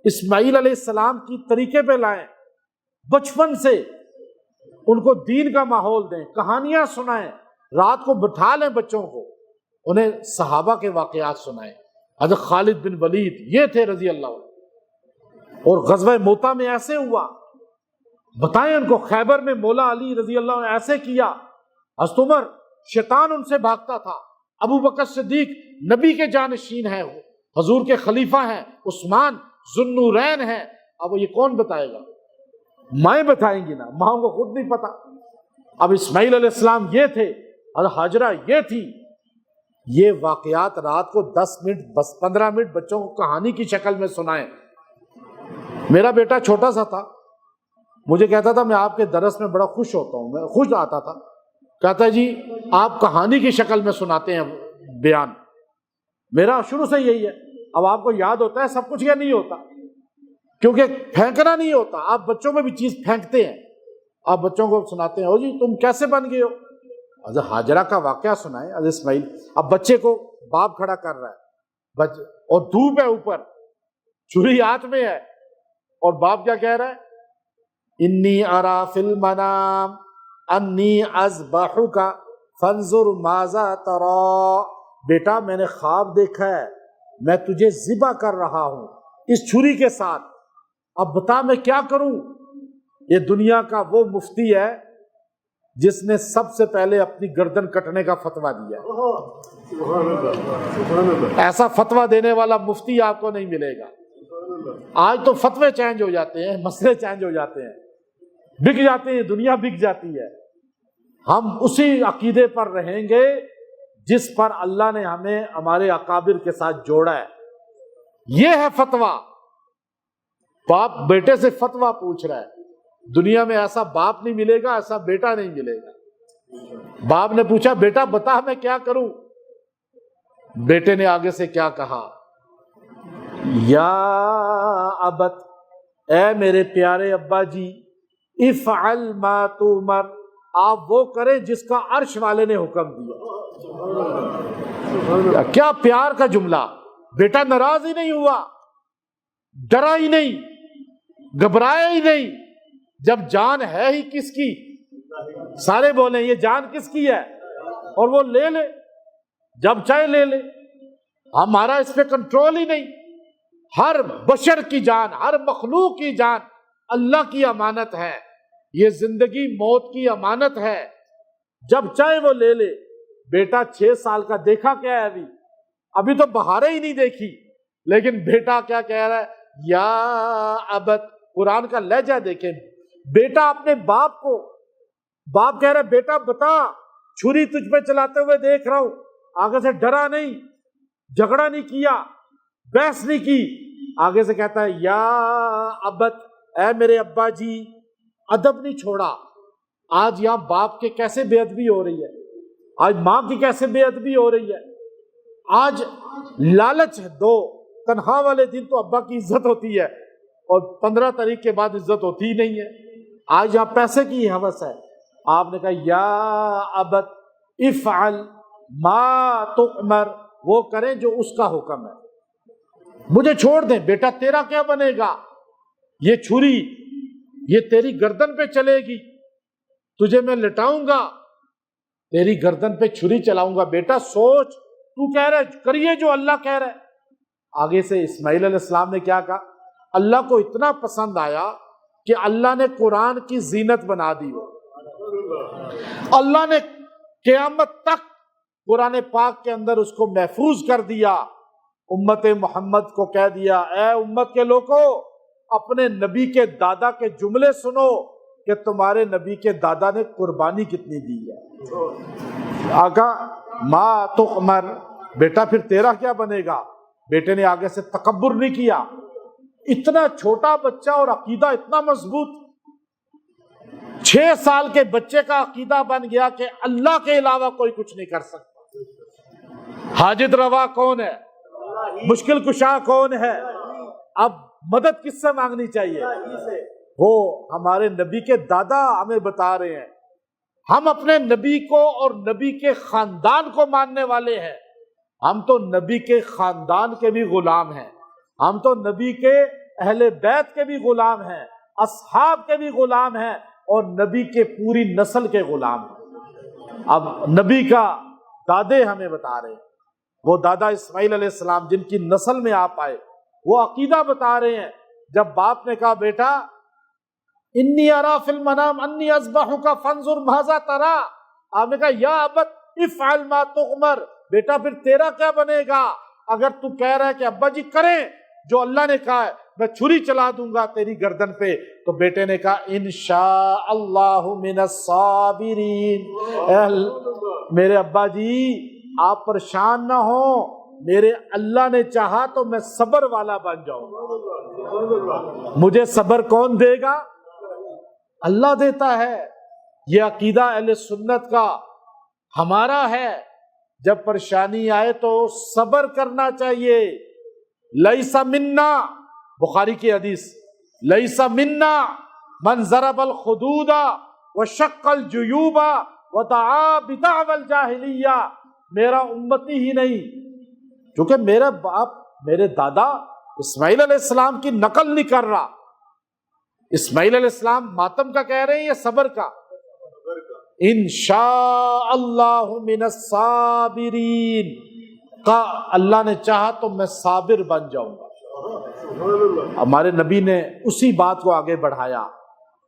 S2: اسماعیل علیہ السلام کی طریقے پہ لائیں، بچپن سے ان کو دین کا ماحول دیں، کہانیاں سنائیں، رات کو بٹھا لیں بچوں کو، انہیں صحابہ کے واقعات سنائیں۔ حضرت خالد بن ولید یہ تھے رضی اللہ عنہ، اور غزوہ موتا میں ایسے ہوا، بتائیں ان کو، خیبر میں مولا علی رضی اللہ عنہ ایسے کیا، حضرت عمر شیطان ان سے بھاگتا تھا، ابو بکر صدیق نبی کے جانشین ہیں، حضور کے خلیفہ ہیں، عثمان ذوالنورین ہیں۔ اب یہ کون بتائے گا؟ مائیں بتائیں گی نا، ماں کو خود نہیں پتا۔ اب اسماعیل علیہ السلام یہ تھے، اور ہاجرہ یہ تھی۔ یہ واقعات رات کو 10 منٹ، بس 15 منٹ بچوں کو کہانی کی شکل میں سنائیں۔ میرا بیٹا چھوٹا سا تھا، مجھے کہتا تھا میں آپ کے درس میں بڑا خوش ہوتا ہوں، میں خوش آتا تھا، کہتا ہے جی آپ کہانی کی شکل میں سناتے ہیں بیان۔ میرا شروع سے یہی ہے۔ اب آپ کو یاد ہوتا ہے سب کچھ یا نہیں ہوتا؟ کیونکہ پھینکنا نہیں ہوتا، آپ بچوں میں بھی چیز پھینکتے ہیں، آپ بچوں کو سناتے ہیں، او جی تم کیسے بن گئے ہو؟ حضرت ہاجرہ کا واقعہ سنائیں حضرت اسماعیل۔ اب بچے کو باپ کھڑا کر رہا ہے اور دھوپ ہے اوپر، چھری ہاتھ میں ہے، اور باپ کیا کہہ رہا ہے؟ انی ارا فی المنام انی اذبحک فانظر ماذا تری۔ بیٹا میں نے خواب دیکھا ہے، میں تجھے ذبح کر رہا ہوں اس چھری کے ساتھ، اب بتا میں کیا کروں؟ یہ دنیا کا وہ مفتی ہے جس نے سب سے پہلے اپنی گردن کٹنے کا فتویٰ دیا۔ ایسا فتویٰ دینے والا مفتی آپ کو نہیں ملے گا۔ آج تو فتوے چینج ہو جاتے ہیں، مسئلے چینج ہو جاتے ہیں، بک جاتے ہیں، دنیا بک جاتی ہے۔ ہم اسی عقیدے پر رہیں گے جس پر اللہ نے ہمیں ہمارے اکابر کے ساتھ جوڑا ہے۔ یہ ہے فتویٰ۔ باپ بیٹے سے فتویٰ پوچھ رہا ہے۔ دنیا میں ایسا باپ نہیں ملے گا، ایسا بیٹا نہیں ملے گا۔ باپ نے پوچھا بیٹا بتا میں کیا کروں؟ بیٹے نے آگے سے کیا کہا؟ یا ابت، اے میرے پیارے ابا جی، افعل ما تؤمر، آپ وہ کریں جس کا عرش والے نے حکم دیا۔ کیا پیار کا جملہ! بیٹا ناراض ہی نہیں ہوا، ڈرا ہی نہیں، گھبرایا ہی نہیں۔ جب جان ہے ہی کس کی، سارے بولیں یہ جان کس کی ہے، اور وہ لے لے، جب چاہے لے لے۔ ہمارا اس پہ کنٹرول ہی نہیں. ہر بشر کی جان، ہر مخلوق کی جان اللہ کی امانت ہے. یہ زندگی موت کی امانت ہے، جب چاہے وہ لے لے. بیٹا 6 سال کا دیکھا کیا ہے ابھی تو بہاریں ہی نہیں دیکھی، لیکن بیٹا کیا کہہ رہا ہے؟ یا ابت. قرآن کا لہجہ دیکھیں. بیٹا اپنے باپ کو، باپ کہہ رہا ہے بیٹا بتا، چھری تجھ پہ چلاتے ہوئے دیکھ رہا ہوں، آگے سے ڈرا نہیں، جھگڑا نہیں کیا، بحث نہیں کی. آگے سے کہتا ہے یا ابت، اے میرے ابا جی. ادب نہیں چھوڑا. آج یہاں باپ کے کیسے بے ادبی ہو رہی ہے، آج ماں کی کیسے بے ادبی ہو رہی ہے. آج لالچ ہے. دو تنہا والے دن تو ابا کی عزت ہوتی ہے، اور 15 تاریخ کے بعد عزت ہوتی ہی نہیں ہے. آج یہاں پیسے کی ہوس ہے. آپ نے کہا یا ابت افعل ما تؤمر، وہ کریں جو اس کا حکم ہے، مجھے چھوڑ دیں. بیٹا تیرا کیا بنے گا؟ یہ چھری یہ تیری گردن پہ چلے گی، تجھے میں لٹاؤں گا، تیری گردن پہ چھری چلاؤں گا. بیٹا سوچ، تو کہہ رہا ہے کریے جو اللہ کہہ رہا ہے. آگے سے اسماعیل علیہ السلام نے کیا کہا؟ اللہ کو اتنا پسند آیا کہ اللہ نے قرآن کی زینت بنا دی. اللہ نے قیامت تک قرآن پاک کے اندر اس کو محفوظ کر دیا. امت محمد کو کہہ دیا اے امت کے لوگوں، اپنے نبی کے دادا کے جملے سنو کہ تمہارے نبی کے دادا نے قربانی کتنی دی ہے. آقا ما تؤمر، بیٹا پھر تیرا کیا بنے گا؟ بیٹے نے آگے سے تکبر نہیں کیا. اتنا چھوٹا بچہ اور عقیدہ اتنا مضبوط. 6 سال کے بچے کا عقیدہ بن گیا کہ اللہ کے علاوہ کوئی کچھ نہیں کر سکتا. حاجت روا کون ہے؟ مشکل کشا کون ہے؟ اب مدد کس سے مانگنی چاہیے؟ وہ ہمارے نبی کے دادا ہمیں بتا رہے ہیں. ہم اپنے نبی کو اور نبی کے خاندان کو ماننے والے ہیں. ہم تو نبی کے خاندان کے بھی غلام ہیں، ہم تو نبی کے اہل بیت کے بھی غلام ہیں، اصحاب کے بھی غلام ہیں، اور نبی کے پوری نسل کے غلام ہیں. اب نبی کا دادے ہمیں بتا رہے ہیں، وہ دادا اسماعیل علیہ السلام جن کی نسل میں آپ آئے، وہ عقیدہ بتا رہے ہیں. جب باپ نے کہا بیٹا انی ارا فی المنام انی اذبحک فانظر ماذا ترى، آپ نے کہا یا ابت افعل ما تؤمر، بیٹا پھر تیرا کیا بنے گا؟ اگر تو کہہ رہا ہے کہ ابا جی کریں جو اللہ نے کہا ہے، میں چھری چلا دوں گا تیری گردن پہ. تو بیٹے نے کہا انشاء اللہ من الصابرین. میرے ابا جی آپ پریشان نہ ہو، میرے اللہ نے چاہا تو میں صبر والا بن جاؤں گا. مجھے صبر کون دے گا؟ اللہ دیتا ہے. یہ عقیدہ اہل سنت کا ہمارا ہے. جب پریشانی آئے تو صبر کرنا چاہیے. لیس منا، بخاری کی حدیث، لیس منا من ضرب الخدود وشق الجیوب ودعا بدعوى الجاہلیہ. میرا امتی ہی نہیں، کیونکہ میرا باپ میرے دادا اسماعیل علیہ السلام کی نقل نہیں کر رہا. اسماعیل علیہ السلام ماتم کا کہہ رہے ہیں یا صبر کا؟ انشاء اللہ من الصابرین کا اللہ نے چاہا تو میں صابر بن جاؤں گا. ہمارے نبی نے اسی بات کو آگے بڑھایا.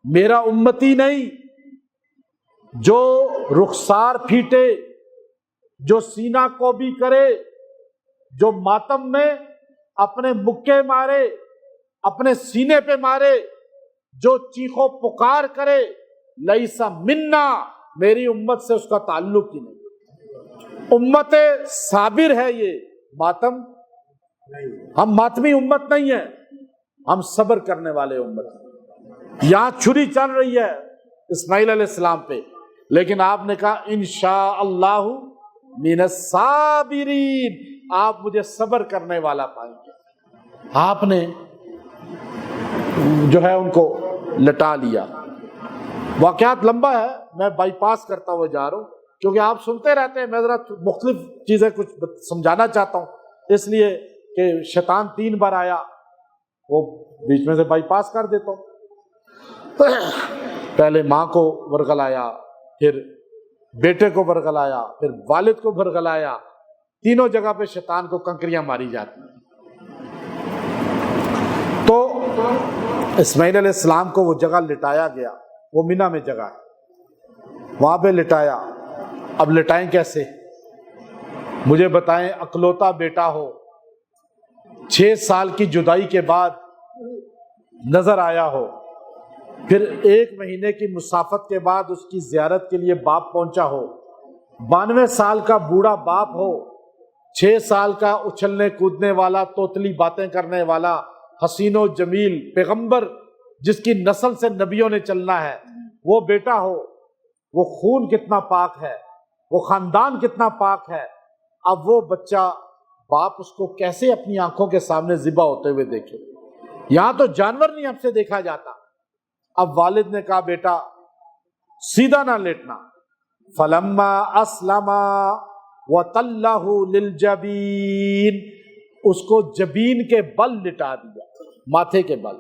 S2: میرا امتی نہیں جو رخسار پھیٹے، جو سینہ کو بھی کرے، جو ماتم میں اپنے مکے مارے، اپنے سینے پہ مارے، جو چیخو پکار کرے، لیسا منا، میری امت سے اس کا تعلق ہی نہیں. امت صابر ہے یہ، ماتم ہم ماتمی امت نہیں ہے، ہم صبر کرنے والے امت ہیں. یہاں چھری چل رہی ہے اسماعیل علیہ السلام پہ، لیکن آپ نے کہا انشاء اللہ من الصابرین، آپ مجھے صبر کرنے والا پائیں گے. آپ نے جو ہے ان کو لٹا لیا. واقعات لمبا ہے، میں بائی پاس کرتا ہوا جا رہا ہوں کیونکہ آپ سنتے رہتے ہیں. میں ذرا مختلف چیزیں کچھ سمجھانا چاہتا ہوں، اس لیے کہ شیطان 3 بار آیا، وہ بیچ میں سے بائی پاس کر دیتا ہوں. پہلے ماں کو ورغلایا، پھر بیٹے کو ورغلایا، پھر والد کو ورغلایا، تینوں جگہ پہ شیطان کو کنکریاں ماری جاتی ہیں۔ تو اسماعیل علیہ السلام کو وہ جگہ لٹایا گیا، وہ منی میں جگہ ہے، وہاں پہ لٹایا۔ اب لٹائیں کیسے؟ مجھے بتائیں، اکلوتا بیٹا ہو، 6 سال کی جدائی کے بعد نظر آیا ہو، پھر 1 مہینے کی مسافت کے بعد اس کی زیارت کے لیے باپ پہنچا ہو، 92 سال کا بوڑھا باپ ہو، 6 سال کا اچھلنے کودنے والا، توتلی باتیں کرنے والا، حسین و جمیل پیغمبر جس کی نسل سے نبیوں نے چلنا ہے، وہ بیٹا ہو، وہ خون کتنا پاک ہے، وہ خاندان کتنا پاک ہے۔ اب وہ بچہ، باپ اس کو کیسے اپنی آنکھوں کے سامنے ذبح ہوتے ہوئے دیکھے؟ یہاں تو جانور نہیں ہم سے دیکھا جاتا۔ اب والد نے کہا بیٹا سیدھا نہ لیٹنا، فلما اسلم وتلہ للجبین، اس کو جبین کے بل لٹا دیا، ماتھے کے بل،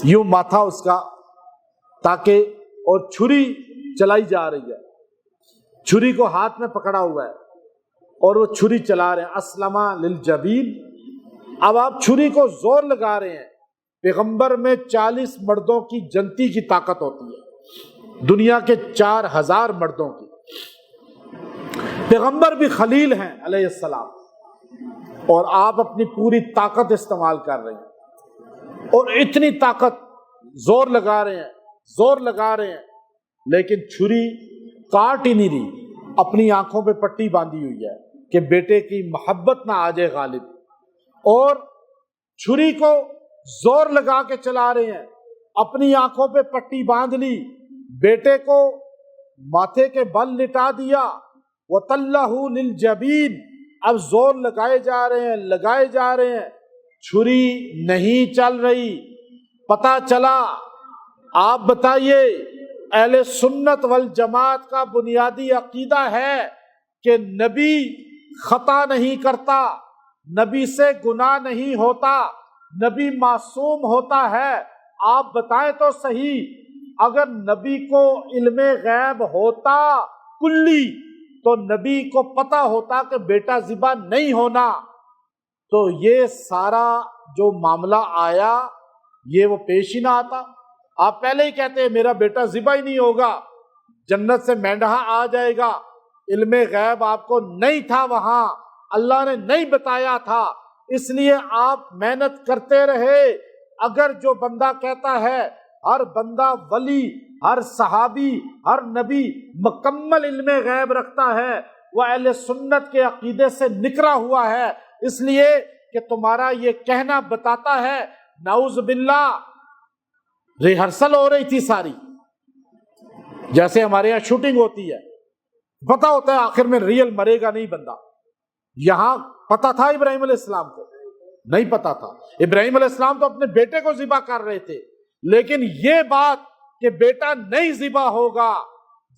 S2: یوں ماتھا اس کا، تاکہ، اور چھری چلائی جا رہی ہے، چھری کو ہاتھ میں پکڑا ہوا ہے اور وہ چھری چلا رہے ہیں، اسلم للجبین۔ اب آپ چھری کو زور لگا رہے ہیں۔ پیغمبر میں 40 مردوں کی جنتی کی طاقت ہوتی ہے، دنیا کے 4000 مردوں کی۔ پیغمبر بھی خلیل ہیں علیہ السلام، اور آپ اپنی پوری طاقت استعمال کر رہے ہیں، اور اتنی طاقت، زور لگا رہے ہیں، زور لگا رہے ہیں، لیکن چھری کاٹ ہی نہیں رہی۔ اپنی آنکھوں پہ پٹی باندھی ہوئی ہے کہ بیٹے کی محبت نہ آ جائے غالب، اور چھری کو زور لگا کے چلا رہے ہیں، اپنی آنکھوں پہ پٹی باندھ لی، بیٹے کو ماتھے کے بل لٹا دیا، وَتَلَّهُ لِلْجَبِينِ۔ اب زور لگائے جا رہے ہیں، لگائے جا رہے ہیں، چھری نہیں چل رہی۔ پتہ چلا، آپ بتائیے، اہل سنت والجماعت کا بنیادی عقیدہ ہے کہ نبی خطا نہیں کرتا، نبی سے گناہ نہیں ہوتا، نبی معصوم ہوتا ہے۔ آپ بتائیں تو صحیح، اگر نبی کو علم غیب ہوتا کلی، تو نبی کو پتہ ہوتا کہ بیٹا ذبح نہیں ہونا، تو یہ سارا جو معاملہ آیا یہ وہ پیش ہی نہ آتا۔ آپ پہلے ہی کہتے ہیں میرا بیٹا ذبح ہی نہیں ہوگا، جنت سے مینڈھا آ جائے گا۔ علم غیب آپ کو نہیں تھا، وہاں اللہ نے نہیں بتایا تھا، اس لیے آپ محنت کرتے رہے۔ اگر جو بندہ کہتا ہے ہر بندہ ولی، ہر صحابی، ہر نبی مکمل علم غیب رکھتا ہے، وہ اہل سنت کے عقیدے سے نکلا ہوا ہے، اس لیے کہ تمہارا یہ کہنا بتاتا ہے، نعوذ باللہ، ریہرسل ہو رہی تھی ساری، جیسے ہمارے یہاں شوٹنگ ہوتی ہے، پتہ ہوتا ہے آخر میں ریئل مرے گا نہیں بندہ۔ یہاں پتہ تھا ابراہیم علیہ السلام کو؟ نہیں پتہ تھا۔ ابراہیم علیہ السلام تو اپنے بیٹے کو ذبح کر رہے تھے، لیکن یہ بات کہ بیٹا نہیں ذبح ہوگا،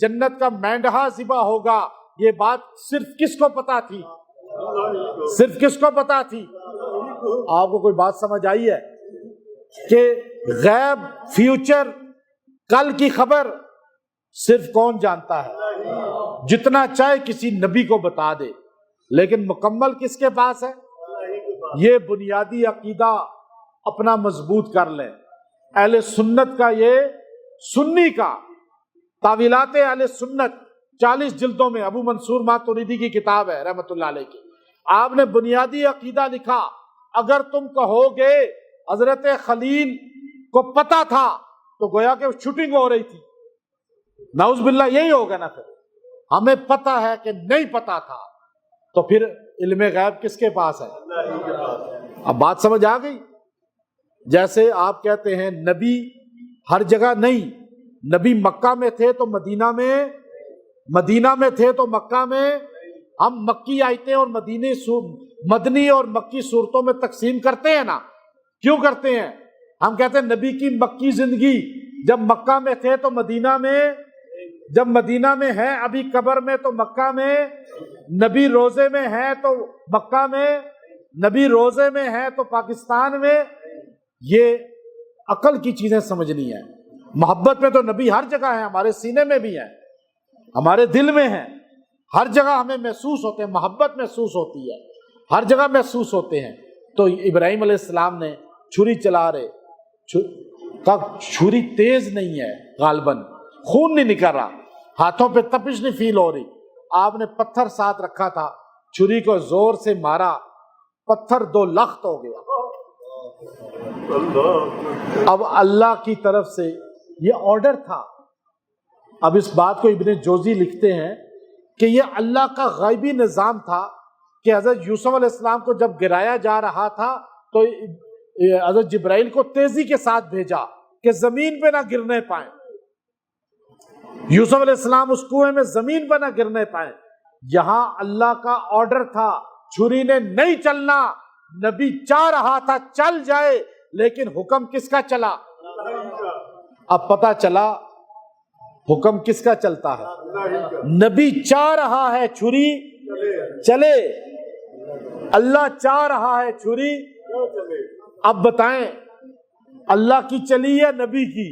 S2: جنت کا مینڈھا ذبح ہوگا، یہ بات صرف کس کو پتہ تھی؟ صرف کس کو پتہ تھی؟ آپ کو کوئی بات سمجھ آئی ہے کہ غیب، فیوچر، کل کی خبر صرف کون جانتا ہے؟ جتنا چاہے کسی نبی کو بتا دے، لیکن مکمل کس کے پاس ہے؟ یہ بنیادی عقیدہ اپنا مضبوط کر لیں۔ اہل سنت کا، یہ سنی کا، تاویلات اہل سنت 40 جلدوں میں، ابو منصور ماتوریدی کی کتاب ہے رحمۃ اللہ علیہ کی، آپ نے بنیادی عقیدہ لکھا۔ اگر تم کہو گے حضرت خلیل کو پتہ تھا تو گویا کہ شوٹنگ ہو رہی تھی، نعوذ باللہ یہی ہوگا نا۔ پھر ہمیں پتہ ہے کہ نہیں پتہ تھا، تو پھر علم غیب کس کے پاس ہے؟ اب بات سمجھ آ گئی؟ جیسے آپ کہتے ہیں نبی ہر جگہ نہیں، نبی مکہ میں تھے تو مدینہ میں تھے تو مکہ میں، ہم مکی آیتیں اور مدنی اور مکی صورتوں میں تقسیم کرتے ہیں نا، کیوں کرتے ہیں؟ ہم کہتے ہیں نبی کی مکی زندگی جب مکہ میں تھے تو مدینہ میں، جب مدینہ میں ہے ابھی قبر میں تو مکہ میں، نبی روزے میں ہے تو مکہ میں، نبی روزے میں ہے تو پاکستان میں۔ یہ عقل کی چیزیں سمجھنی ہے۔ محبت میں تو نبی ہر جگہ ہے، ہمارے سینے میں بھی ہے، ہمارے دل میں ہے، ہر جگہ ہمیں محسوس ہوتے ہیں، محبت محسوس ہوتی ہے، ہر جگہ محسوس ہوتے ہیں۔ تو ابراہیم علیہ السلام نے چھری چلا رہے، چھری تیز نہیں ہے، غالباً خون نہیں نکل رہا، ہاتھوں پہ تپش نہیں فیل ہو رہی، آپ نے پتھر ساتھ رکھا تھا، چھری کو زور سے مارا، پتھر 2 لخت ہو گیا۔ اب اللہ کی طرف سے یہ آرڈر تھا۔ اب اس بات کو ابن جوزی لکھتے ہیں کہ یہ اللہ کا غیبی نظام تھا کہ حضرت یوسف علیہ السلام کو جب گرایا جا رہا تھا تو حضرت جبرائیل کو تیزی کے ساتھ بھیجا کہ زمین پہ نہ گرنے پائیں، یوسف علیہ السلام اس کنویں میں زمین پہ نہ گرنے پائیں۔ یہاں اللہ کا آرڈر تھا، چھری نے نہیں چلنا، نبی چاہ رہا تھا چل جائے، لیکن حکم کس کا چلا؟ اب پتہ چلا حکم کس کا چلتا ہے؟ نبی چاہ رہا ہے چھری چلے، اللہ چاہ رہا ہے چھری۔ اب بتائیں اللہ کی چلی ہے نبی کی؟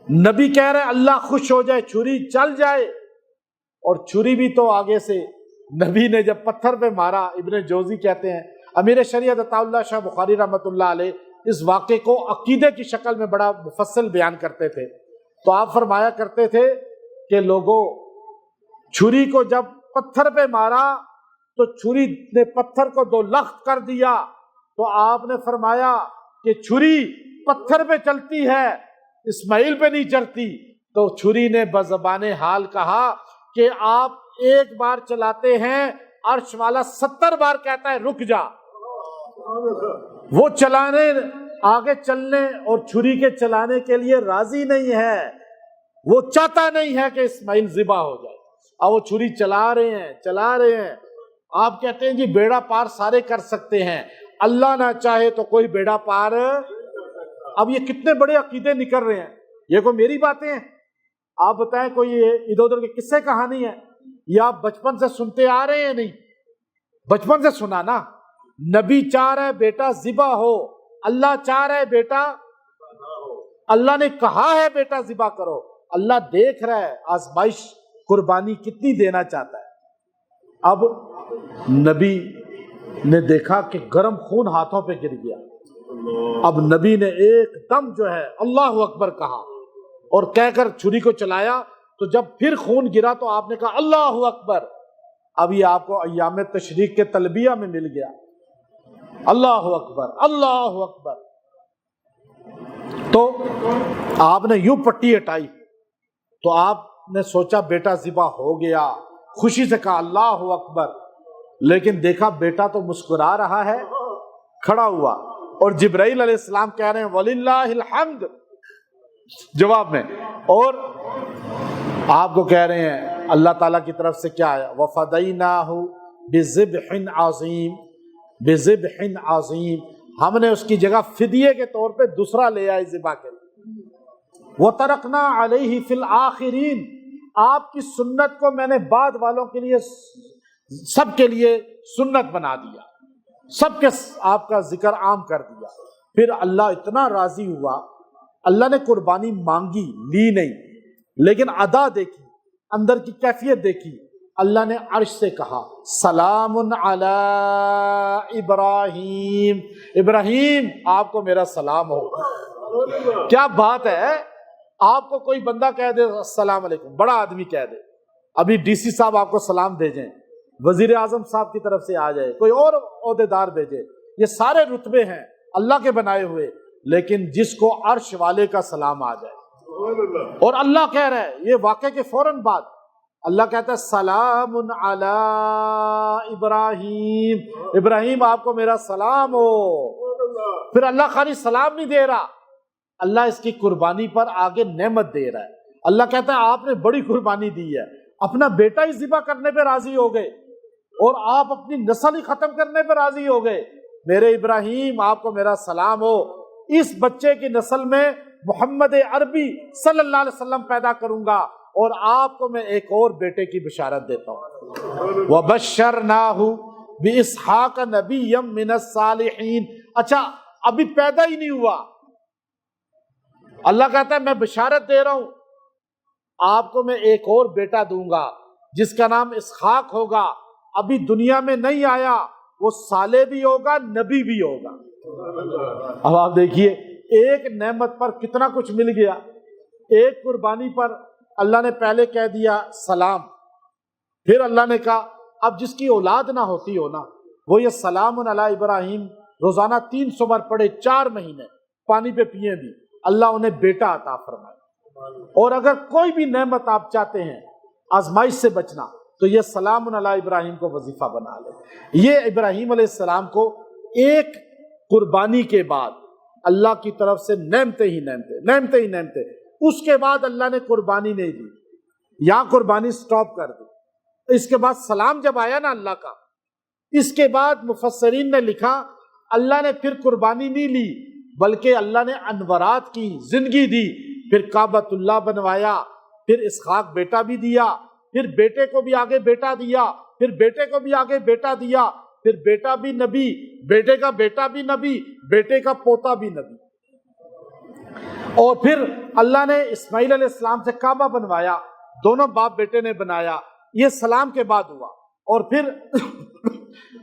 S2: نبی کہہ رہے اللہ خوش ہو جائے چھری چل جائے، اور چھری بھی تو آگے سے نبی نے جب پتھر پہ مارا، ابن جوزی کہتے ہیں امیر شریعت عطا اللہ شاہ بخاری رحمۃ اللہ علیہ اس واقعے کو عقیدے کی شکل میں بڑا مفصل بیان کرتے تھے۔ تو آپ فرمایا کرتے تھے کہ لوگوں، چھری کو جب پتھر پہ مارا تو چھری نے پتھر کو 2 لخت کر دیا، تو آپ نے فرمایا کہ چھری پتھر پہ چلتی ہے، اسماعیل پہ نہیں چلتی۔ تو چھری نے بزبان حال کہا کہ آپ ایک بار چلاتے ہیں، عرش والا 70 بار کہتا ہے رک جا۔ وہ چلانے، آگے چلنے اور چھری کے چلانے کے لیے راضی نہیں ہے، وہ چاہتا نہیں ہے کہ اسماعیل ذبح ہو جائے۔ اب وہ چھری چلا رہے ہیں، آپ کہتے ہیں جی بیڑا پار سارے کر سکتے ہیں، اللہ نہ چاہے تو کوئی بیڑا پار۔ اب یہ کتنے بڑے عقیدے نکل رہے ہیں، یہ کوئی میری باتیں ہیں؟ آپ بتائیں کوئی ادھر ادھر کے قصے کہانی ہے، یا آپ بچپن سے سنتے آ رہے ہیں؟ نہیں، بچپن سے سنا نا۔ نبی چاہ رہا ہے بیٹا ذبح ہو، اللہ چاہ رہا ہے بیٹا، اللہ نے کہا ہے بیٹا ذبح کرو، اللہ دیکھ رہا ہے آزمائش قربانی کتنی دینا چاہتا ہے۔ اب نبی نے دیکھا کہ گرم خون ہاتھوں پہ گر گیا، اب نبی نے ایک دم جو ہے اللہ اکبر کہا اور کہہ کر چھری کو چلایا، تو جب پھر خون گرا تو آپ نے کہا اللہ اکبر۔ اب یہ آپ کو ایام تشریق کے تلبیہ میں مل گیا، اللہ اکبر اللہ اکبر۔ تو آپ نے یوں پٹی ہٹائی تو آپ نے سوچا بیٹا ذبح ہو گیا، خوشی سے کہا اللہ اکبر، لیکن دیکھا بیٹا تو مسکرا رہا ہے کھڑا ہوا، اور جبرائیل علیہ السلام کہہ رہے ہیں وَلِلَّهِ الْحَمْدُ جواب میں، اور آپ کو کہہ رہے ہیں اللہ تعالیٰ کی طرف سے کیا ہے وَفَدَيْنَاهُ بِذِبْحٍ عَظِيمٍ، بِذِبْحٍ عَظِيمٍ، ہم نے اس کی جگہ فدیے کے طور پہ دوسرا لے آئے ذبح کے لیے۔ وَتَرَكْنَا عَلَيْهِ فِي الْآخِرِينَ، آپ کی سنت کو میں نے بعد والوں کے لیے، سب کے لیے سنت بنا دیا، سب کے آپ کا ذکر عام کر دیا۔ پھر اللہ اتنا راضی ہوا، اللہ نے قربانی مانگی، لی نہیں، لیکن ادا دیکھی، اندر کی کیفیت دیکھی۔ اللہ نے عرش سے کہا سلام علی ابراہیم، ابراہیم آپ کو میرا سلام ہو۔ کیا بات ہے، آپ کو کوئی بندہ کہہ دے السلام علیکم، بڑا آدمی کہہ دے، ابھی ڈی سی صاحب آپ کو سلام بھیجیں، وزیر اعظم صاحب کی طرف سے آ جائے، کوئی اور عہدیدار بھیجے، یہ سارے رتبے ہیں اللہ کے بنائے ہوئے، لیکن جس کو عرش والے کا سلام آ جائے، اور اللہ کہہ رہا ہے یہ واقعے کے فوراً بعد اللہ کہتا ہے سلام علی ابراہیم، ابراہیم آپ کو میرا سلام ہو۔ پھر اللہ خالی سلام نہیں دے رہا، اللہ اس کی قربانی پر آگے نعمت دے رہا ہے۔ اللہ کہتا ہے آپ نے بڑی قربانی دی ہے، اپنا بیٹا ہی ذبح کرنے پہ راضی ہو گئے، اور آپ اپنی نسل ہی ختم کرنے پہ راضی ہو گئے، میرے ابراہیم آپ کو میرا سلام ہو۔ اس بچے کی نسل میں محمد عربی صلی اللہ علیہ وسلم پیدا کروں گا، اور آپ کو میں ایک اور بیٹے کی بشارت دیتا ہوں وَبَشَّرْنَاهُ بِإِسْحَاقَ نَبِيًّا مِّنَ الصَّالِحِينَ۔ اچھا ابھی پیدا ہی نہیں ہوا، اللہ کہتا ہے میں بشارت دے رہا ہوں آپ کو، میں ایک اور بیٹا دوں گا جس کا نام اسحاق ہوگا، ابھی دنیا میں نہیں آیا، وہ صالح بھی ہوگا، نبی بھی ہوگا۔ اب آپ دیکھیے ایک نعمت پر کتنا کچھ مل گیا۔ ایک قربانی پر اللہ نے پہلے کہہ دیا سلام، پھر اللہ نے کہا اب جس کی اولاد نہ ہوتی ہو نا، وہ یہ سلام علی ابراہیم روزانہ 300 بار پڑھے، 4 مہینے پانی پہ پیئے بھی، اللہ انہیں بیٹا عطا فرمائے۔ اور اگر کوئی بھی نعمت آپ چاہتے ہیں آزمائش سے بچنا، تو یہ سلام علی ابراہیم کو وظیفہ بنا لے۔ یہ ابراہیم علیہ السلام کو ایک قربانی کے بعد اللہ کی طرف سے نعمتیں ہی نعمتیں، اس کے بعد اللہ نے قربانی نہیں دی، یہاں قربانی سٹاپ کر دی۔ اس کے بعد سلام جب آیا نا اللہ کا، اس کے بعد مفسرین نے لکھا اللہ نے پھر قربانی نہیں لی، بلکہ اللہ نے انورات کی زندگی دی، پھر کعبۃ اللہ بنوایا، پھر اسحاق بیٹا بھی دیا، پھر بیٹے کو بھی آگے بیٹا دیا، پھر بیٹے کو بھی آگے بیٹا دیا، پھر بیٹا بھی نبی، بیٹے کا بیٹا بھی نبی، بیٹے کا پوتا بھی نبی، اور پھر اللہ نے اسماعیل علیہ السلام سے کعبہ بنوایا، دونوں باپ بیٹے نے بنایا۔ یہ سلام کے بعد ہوا، اور پھر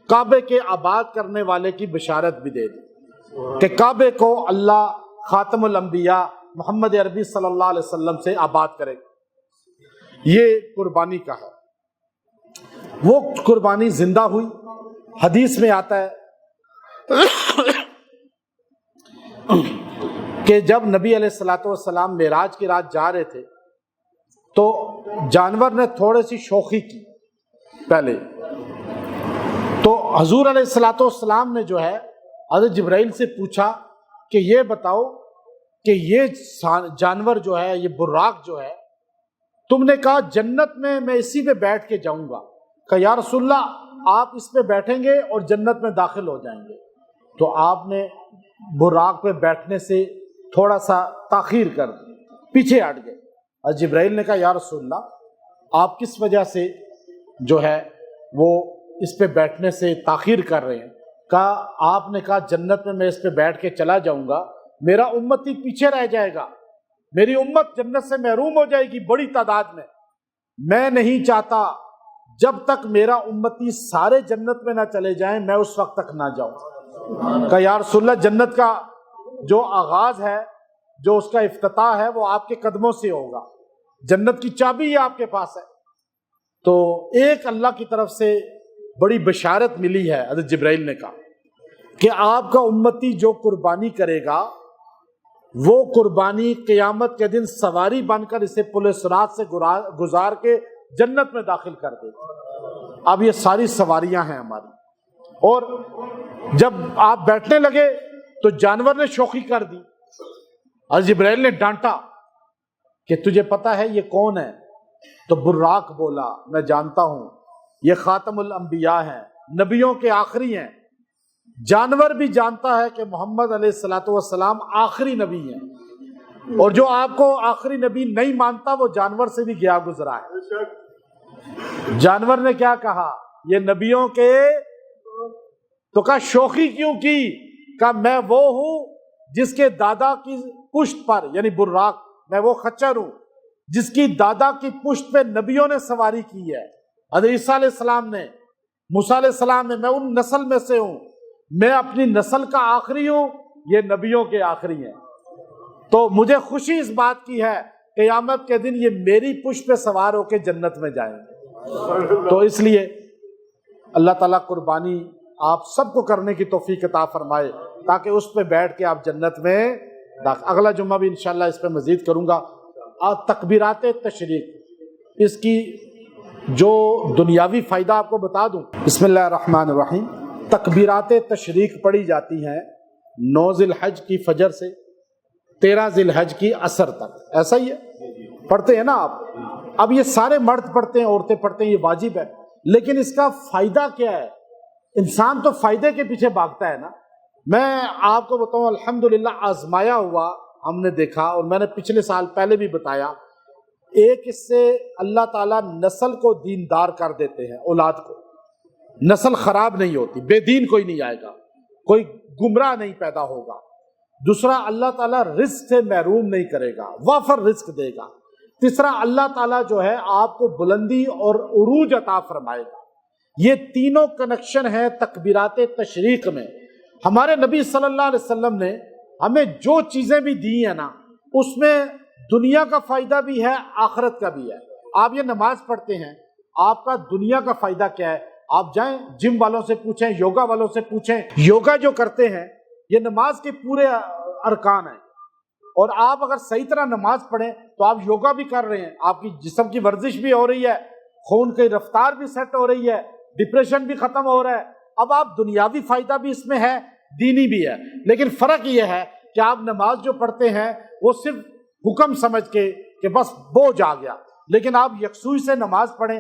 S2: کعبے کے آباد کرنے والے کی بشارت بھی دے دی کہ کعبے کو اللہ خاتم الانبیاء محمد عربی صلی اللہ علیہ وسلم سے آباد کرے گا۔ یہ قربانی کا ہے۔ وہ قربانی زندہ ہوئی، حدیث میں آتا ہے کہ جب نبی علیہ الصلوۃ والسلام معراج کی رات جا رہے تھے تو جانور نے تھوڑی سی شوخی کی پہلے، تو حضور علیہ الصلوۃ والسلام نے جو ہے حضرت جبرائیل سے پوچھا کہ یہ بتاؤ کہ یہ جانور جو ہے، یہ براق جو ہے، تم نے کہا جنت میں اسی پہ بیٹھ کے جاؤں گا، کہ یا رسول اللہ آپ اس پہ بیٹھیں گے اور جنت میں داخل ہو جائیں گے۔ تو آپ نے براق پہ بیٹھنے سے تھوڑا سا تاخیر کر دی، پیچھے ہٹ گئے۔ اور جبرائیل نے کہا یا رسول اللہ آپ کس وجہ سے جو ہے وہ اس پہ بیٹھنے سے تاخیر کر رہے ہیں؟ کہا آپ نے کہا جنت میں اس پہ بیٹھ کے چلا جاؤں گا، میرا امتی پیچھے رہ جائے گا، میری امت جنت سے محروم ہو جائے گی بڑی تعداد میں نہیں چاہتا جب تک میرا امتی سارے جنت میں نہ چلے جائیں میں اس وقت تک نہ جاؤں۔ کہ یا رسول اللہ جنت کا جو آغاز ہے، جو اس کا افتتاح ہے، وہ آپ کے قدموں سے ہوگا، جنت کی چابی آپ کے پاس ہے۔ تو ایک اللہ کی طرف سے بڑی بشارت ملی ہے، حضرت جبرائیل نے کہا کہ آپ کا امتی جو قربانی کرے گا وہ قربانی قیامت کے دن سواری بن کر اسے پل صراط سے گزار کے جنت میں داخل کر دے گا۔ اب یہ ساری سواریاں ہیں ہماری، اور جب آپ بیٹھنے لگے تو جانور نے شوخی کر دی، حضرت جبرائیل نے ڈانٹا کہ تجھے پتا ہے یہ کون ہے؟ تو براق بولا میں جانتا ہوں، یہ خاتم الانبیاء ہیں، نبیوں کے آخری ہیں۔ جانور بھی جانتا ہے کہ محمد علیہ الصلوۃ والسلام آخری نبی ہیں، اور جو آپ کو آخری نبی نہیں مانتا وہ جانور سے بھی گیا گزرا ہے۔ جانور نے کیا کہا؟ یہ نبیوں کے، تو کہا شوخی کیوں کی؟ کہا میں وہ ہوں جس کے دادا کی پشت پر، یعنی براق، میں وہ خچر ہوں جس کی دادا کی پشت پہ نبیوں نے سواری کی ہے، حضرت عیسیٰ علیہ السلام نے، موسیٰ علیہ السلام نے، میں ان نسل میں سے ہوں، میں اپنی نسل کا آخری ہوں، یہ نبیوں کے آخری ہیں۔ تو مجھے خوشی اس بات کی ہے قیامت کے دن یہ میری پشت پہ سوار ہو کے جنت میں جائیں گے۔ تو اس لیے اللہ تعالیٰ قربانی آپ سب کو کرنے کی توفیق عطا فرمائے تاکہ اس پہ بیٹھ کے آپ جنت میں اگلا جمعہ بھی انشاءاللہ اس پہ مزید کروں گا۔ تکبیرات تشریق، اس کی جو دنیاوی فائدہ آپ کو بتا دوں، بسم اللہ الرحمن الرحیم۔ تکبیرات تشریق پڑھی جاتی ہیں 9 ذی الحج کی فجر سے 13 ذی الحج کی عصر تک، ایسا ہی ہے، پڑھتے ہیں نا آپ؟ اب یہ سارے مرد پڑھتے ہیں، عورتیں پڑھتے ہیں، یہ واجب ہے، لیکن اس کا فائدہ کیا ہے؟ انسان تو فائدے کے پیچھے بھاگتا ہے نا۔ میں آپ کو بتاؤں الحمدللہ آزمایا ہوا ہم نے دیکھا، اور میں نے پچھلے سال پہلے بھی بتایا، ایک اس سے اللہ تعالیٰ نسل کو دیندار کر دیتے ہیں، اولاد کو نسل خراب نہیں ہوتی، بے دین کوئی نہیں آئے گا، کوئی گمراہ نہیں پیدا ہوگا۔ دوسرا اللہ تعالیٰ رزق سے محروم نہیں کرے گا، وافر رزق دے گا۔ تیسرا اللہ تعالیٰ جو ہے آپ کو بلندی اور عروج عطا فرمائے گا۔ یہ تینوں کنیکشن ہے تکبیرات تشریق میں۔ ہمارے نبی صلی اللہ علیہ وسلم نے ہمیں جو چیزیں بھی دی ہیں نا، اس میں دنیا کا فائدہ بھی ہے، آخرت کا بھی ہے۔ آپ یہ نماز پڑھتے ہیں، آپ کا دنیا کا فائدہ کیا ہے؟ آپ جائیں جم والوں سے پوچھیں، یوگا والوں سے پوچھیں، یوگا جو کرتے ہیں یہ نماز کے پورے ارکان ہیں، اور آپ اگر صحیح طرح نماز پڑھیں تو آپ یوگا بھی کر رہے ہیں، آپ کی جسم کی ورزش بھی ہو رہی ہے، خون کی رفتار بھی سیٹ ہو رہی ہے، ڈپریشن بھی ختم ہو رہا ہے۔ اب آپ دنیاوی فائدہ بھی اس میں ہے، دینی بھی ہے، لیکن فرق یہ ہے کہ آپ نماز جو پڑھتے ہیں وہ صرف حکم سمجھ کے کہ بس بوجھ آ گیا، لیکن آپ یکسوئی سے نماز پڑھیں،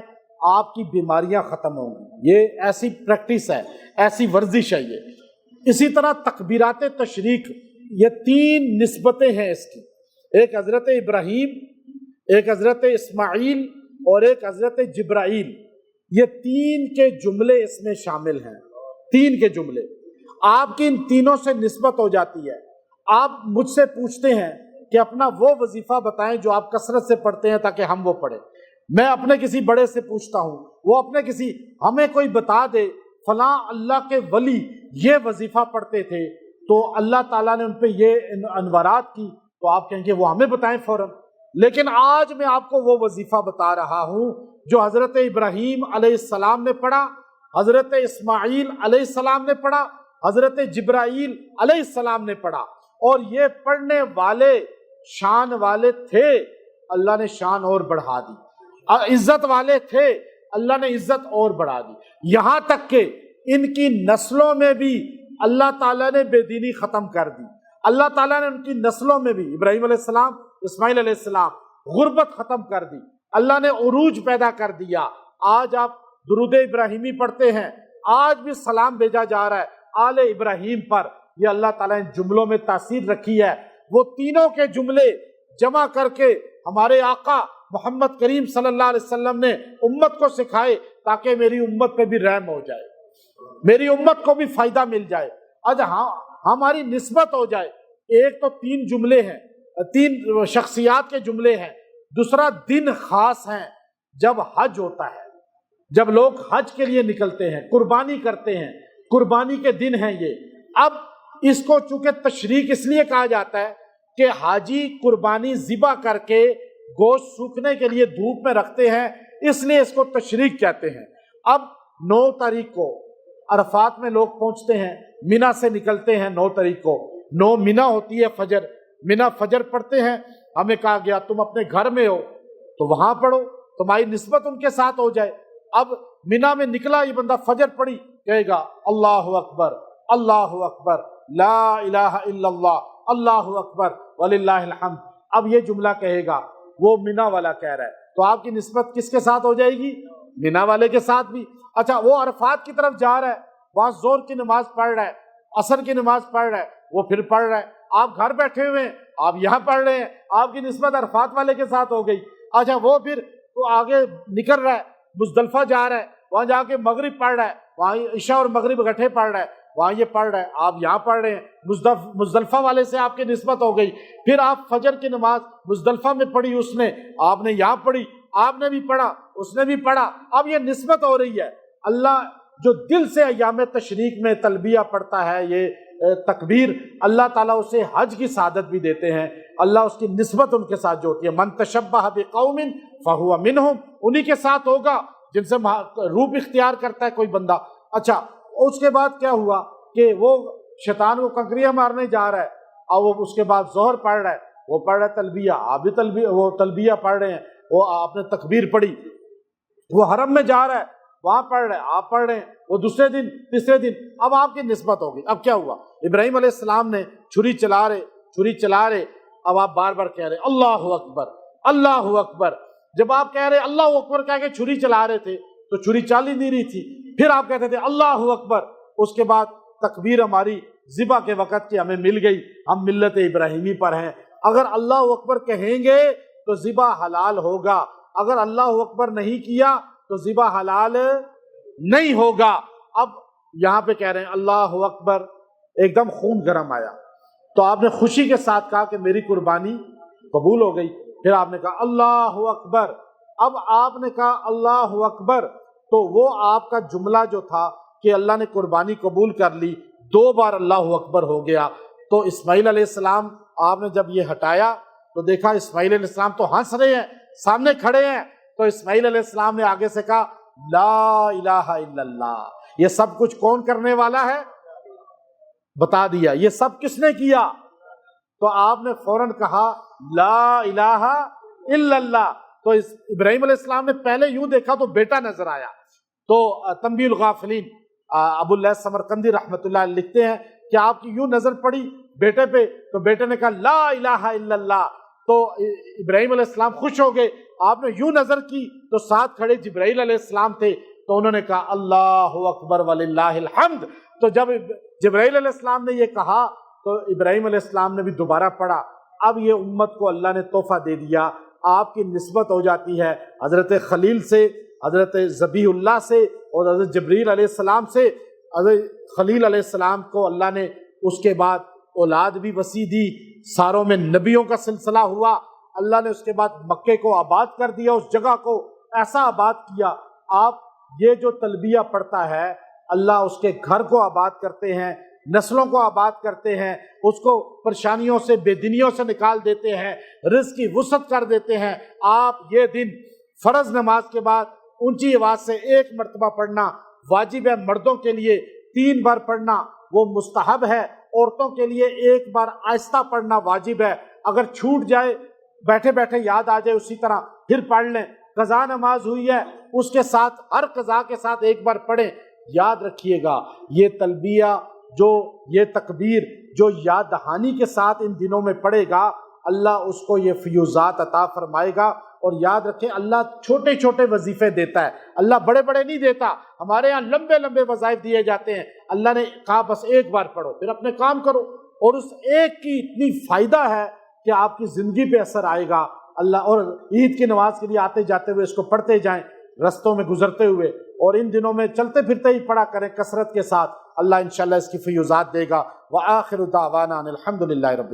S2: آپ کی بیماریاں ختم ہوں گی۔ یہ ایسی پریکٹس ہے، ایسی ورزش ہے یہ۔ اسی طرح تکبیرات تشریق، یہ تین نسبتیں ہیں اس کی، ایک حضرت ابراہیم، ایک حضرت اسماعیل اور ایک حضرت جبرائیل۔ یہ تین کے جملے اس میں شامل ہیں، تین کے جملے۔ آپ کی ان تینوں سے نسبت ہو جاتی ہے۔ آپ مجھ سے پوچھتے ہیں کہ اپنا وہ وظیفہ بتائیں جو آپ کثرت سے پڑھتے ہیں تاکہ ہم وہ پڑھیں۔ میں اپنے کسی بڑے سے پوچھتا ہوں، وہ اپنے کسی، ہمیں کوئی بتا دے فلاں اللہ کے ولی یہ وظیفہ پڑھتے تھے تو اللہ تعالیٰ نے ان پہ یہ انوارات کی، تو آپ کہیں گے وہ ہمیں بتائیں فوراً۔ لیکن آج میں آپ کو وہ وظیفہ بتا رہا ہوں جو حضرت ابراہیم علیہ السلام نے پڑھا، حضرت اسماعیل علیہ السلام نے پڑھا، حضرت جبرائیل علیہ السلام نے پڑھا، اور یہ پڑھنے والے شان والے تھے، اللہ نے شان اور بڑھا دی، عزت والے تھے، اللہ نے عزت اور بڑھا دی، یہاں تک کہ ان کی نسلوں میں بھی اللہ تعالیٰ نے بے دینی ختم کر دی۔ اللہ تعالیٰ نے ان کی نسلوں میں بھی، ابراہیم علیہ السلام، اسماعیل علیہ السلام، غربت ختم کر دی، اللہ نے عروج پیدا کر دیا۔ آج آپ درود ابراہیمی پڑھتے ہیں، آج بھی سلام بھیجا جا رہا ہے آل ابراہیم پر، یہ اللہ تعالیٰ نے جملوں میں تاثیر رکھی ہے۔ وہ تینوں کے جملے جمع کر کے ہمارے آقا محمد کریم صلی اللہ علیہ وسلم نے امت کو سکھائے تاکہ میری امت پہ بھی رحم ہو جائے، میری امت کو بھی فائدہ مل جائے، آج ہماری نسبت ہو جائے۔ ایک تو تین جملے ہیں، تین شخصیات کے جملے ہیں، دوسرا دن خاص ہیں جب حج ہوتا ہے، جب لوگ حج کے لیے نکلتے ہیں، قربانی کرتے ہیں، قربانی کے دن ہیں یہ۔ اب اس کو چونکہ تشریق اس لیے کہا جاتا ہے کہ حاجی قربانی ذبح کر کے گوشت سوکھنے کے لیے دھوپ میں رکھتے ہیں، اس لیے اس کو تشریق کہتے ہیں۔ اب 9 تاریخ کو عرفات میں لوگ پہنچتے ہیں، مینا سے نکلتے ہیں 9 تاریخ کو، 9 مینا ہوتی ہے فجر، مینا فجر پڑھتے ہیں۔ ہمیں کہا گیا تم اپنے گھر میں ہو تو وہاں پڑھو، تمہاری نسبت ان کے ساتھ ہو جائے۔ اب مینا میں نکلا یہ بندہ، فجر پڑھی، کہے گا اللہ اکبر، اللہ اکبر، لا الہ الا اللہ، اللہ اکبر وللہ الحمد۔ اب یہ جملہ کہے گا، وہ مینا والا کہہ رہا ہے، تو آپ کی نسبت کس کے ساتھ ہو جائے گی؟ مینا والے کے ساتھ بھی۔ اچھا، وہ عرفات کی طرف جا رہا ہے، وہاں زور کی نماز پڑھ رہا ہے، عصر کی نماز پڑھ رہا ہے، وہ پھر پڑھ رہا ہے، آپ گھر بیٹھے ہوئے ہیں، آپ یہاں پڑھ رہے ہیں، آپ کی نسبت عرفات والے کے ساتھ ہو گئی۔ اچھا، وہ پھر وہ آگے نکل رہا ہے، مزدلفہ جا رہا ہے، وہاں جا کے مغرب پڑھ رہا ہے، وہاں عشاء اور مغرب اکٹھے پڑھ رہا ہے، وہاں یہ پڑھ رہا ہے، آپ یہاں پڑھ رہے ہیں، مزدلفہ والے سے آپ کی نسبت ہو گئی۔ پھر آپ فجر کی نماز مزدلفہ میں پڑھی، اس نے، آپ نے یہاں پڑھی، آپ نے بھی پڑھا، اس نے بھی پڑھا، اب یہ نسبت ہو رہی ہے۔ اللہ جو دل سے ایام تشریق میں تلبیہ پڑھتا ہے، یہ تکبیر، اللہ تعالیٰ اسے حج کی سعادت بھی دیتے ہیں، اللہ اس کی نسبت ان کے ساتھ جو ہوتی ہے، من تشبہ بقوم فہو منہم، انہی کے ساتھ ہوگا جن سے روپ اختیار کرتا ہے کوئی بندہ۔ اچھا، اس کے بعد کیا ہوا کہ وہ شیطان کو کنکریاں مارنے جا رہا ہے، اور وہ اس کے بعد ظہر پڑھ رہا ہے، وہ پڑھ رہا ہے تلبیہ، آپ بھی تلبیہ پڑھ رہے ہیں، وہ آپ نے تکبیر پڑھی، وہ حرم میں جا رہا ہے، وہاں پڑھ رہے ہیں، آپ پڑھ رہے ہیں، وہ دوسرے دن، تیسرے دن، اب آپ کی نسبت ہوگی۔ اب کیا ہوا؟ ابراہیم علیہ السلام نے چھری چلا رہے، اب آپ بار بار کہہ رہے اللہ اکبر، اللہ اکبر۔ جب آپ کہہ رہے اللہ اکبر کہہ کے چھری چلا رہے تھے تو چھری چال ہی نہیں رہی تھی، پھر آپ کہتے تھے اللہ اکبر، اس کے بعد تکبیر ہماری ذبح کے وقت کی ہمیں مل گئی، ہم ملت ابراہیمی پر ہیں۔ اگر اللہ اکبر کہیں گے تو ذبح حلال ہوگا، اگر اللہ اکبر نہیں کیا تو ذبح حلال نہیں ہوگا۔ اب یہاں پہ کہہ رہے ہیں اللہ اکبر، ایک دم خون گرم آیا، تو آپ نے خوشی کے ساتھ کہا کہ میری قربانی قبول ہو گئی، پھر آپ نے کہا اللہ اکبر. اب آپ نے کہا اللہ اکبر تو وہ آپ کا جملہ جو تھا کہ اللہ نے قربانی قبول کر لی 2 بار اللہ اکبر ہو گیا. تو اسماعیل علیہ السلام آپ نے جب یہ ہٹایا تو دیکھا اسماعیل علیہ السلام تو ہنس رہے ہیں، سامنے کھڑے ہیں. تو اسماعیل علیہ السلام نے آگے سے کہا لا الہ الا اللہ. یہ سب کچھ کون کرنے والا ہے؟ بتا دیا. یہ سب کس نے کیا؟ تو آپ نے فوراً کہا لا الہ الا اللہ. تو ابراہیم علیہ السلام نے پہلے یوں دیکھا تو بیٹا نظر آیا. تو تنبیہ الغافلین ابو اللہ سمرقندی رحمۃ اللہ علیہ لکھتے ہیں کہ آپ کی یوں نظر پڑی بیٹے پہ تو بیٹے نے کہا لا الہ الا اللہ. تو ابراہیم علیہ السلام خوش ہو گئے. آپ نے یوں نظر کی تو ساتھ کھڑے جبرائیل علیہ السلام تھے تو انہوں نے کہا اللہ اکبر وللہ الحمد. تو جب جبرائیل علیہ السلام نے یہ کہا تو ابراہیم علیہ السلام نے بھی دوبارہ پڑھا. اب یہ امت کو اللہ نے تحفہ دے دیا. آپ کی نسبت ہو جاتی ہے حضرت خلیل سے، حضرت ذبیح اللہ سے اور حضرت جبریل علیہ السلام سے. حضرت خلیل علیہ السلام کو اللہ نے اس کے بعد اولاد بھی وسیع دی، ساروں میں نبیوں کا سلسلہ ہوا. اللہ نے اس کے بعد مکے کو آباد کر دیا، اس جگہ کو ایسا آباد کیا. آپ یہ جو تلبیہ پڑھتا ہے اللہ اس کے گھر کو آباد کرتے ہیں، نسلوں کو آباد کرتے ہیں، اس کو پریشانیوں سے بے دینیوں سے نکال دیتے ہیں، رزق کی وسعت کر دیتے ہیں. آپ یہ دن فرض نماز کے بعد اونچی آواز سے 1 مرتبہ پڑھنا واجب ہے. مردوں کے لیے 3 بار پڑھنا وہ مستحب ہے. عورتوں کے لیے 1 بار آہستہ پڑھنا واجب ہے. اگر چھوٹ جائے بیٹھے بیٹھے یاد آ جائے اسی طرح پھر پڑھ لیں. قضا نماز ہوئی ہے اس کے ساتھ ہر قضا کے ساتھ 1 بار پڑھیں. یاد رکھیے گا یہ تلبیہ جو یہ تکبیر جو یاد دہانی کے ساتھ ان دنوں میں پڑھے گا اللہ اس کو یہ فیوزات عطا فرمائے گا. اور یاد رکھیں اللہ چھوٹے چھوٹے وظیفے دیتا ہے، اللہ بڑے بڑے نہیں دیتا. ہمارے ہاں لمبے لمبے وظائف دیے جاتے ہیں. اللہ نے کہا بس 1 بار پڑھو پھر اپنے کام کرو. اور اس ایک کی اتنی فائدہ ہے کہ آپ کی زندگی پہ اثر آئے گا. اللہ اور عید کی نماز کے لیے آتے جاتے ہوئے اس کو پڑھتے جائیں، رستوں میں گزرتے ہوئے، اور ان دنوں میں چلتے پھرتے ہی پڑھا کریں کثرت کے ساتھ. اللہ انشاءاللہ اس کی فیوزات دے گا. وآخر دعوانا الحمدللہ رب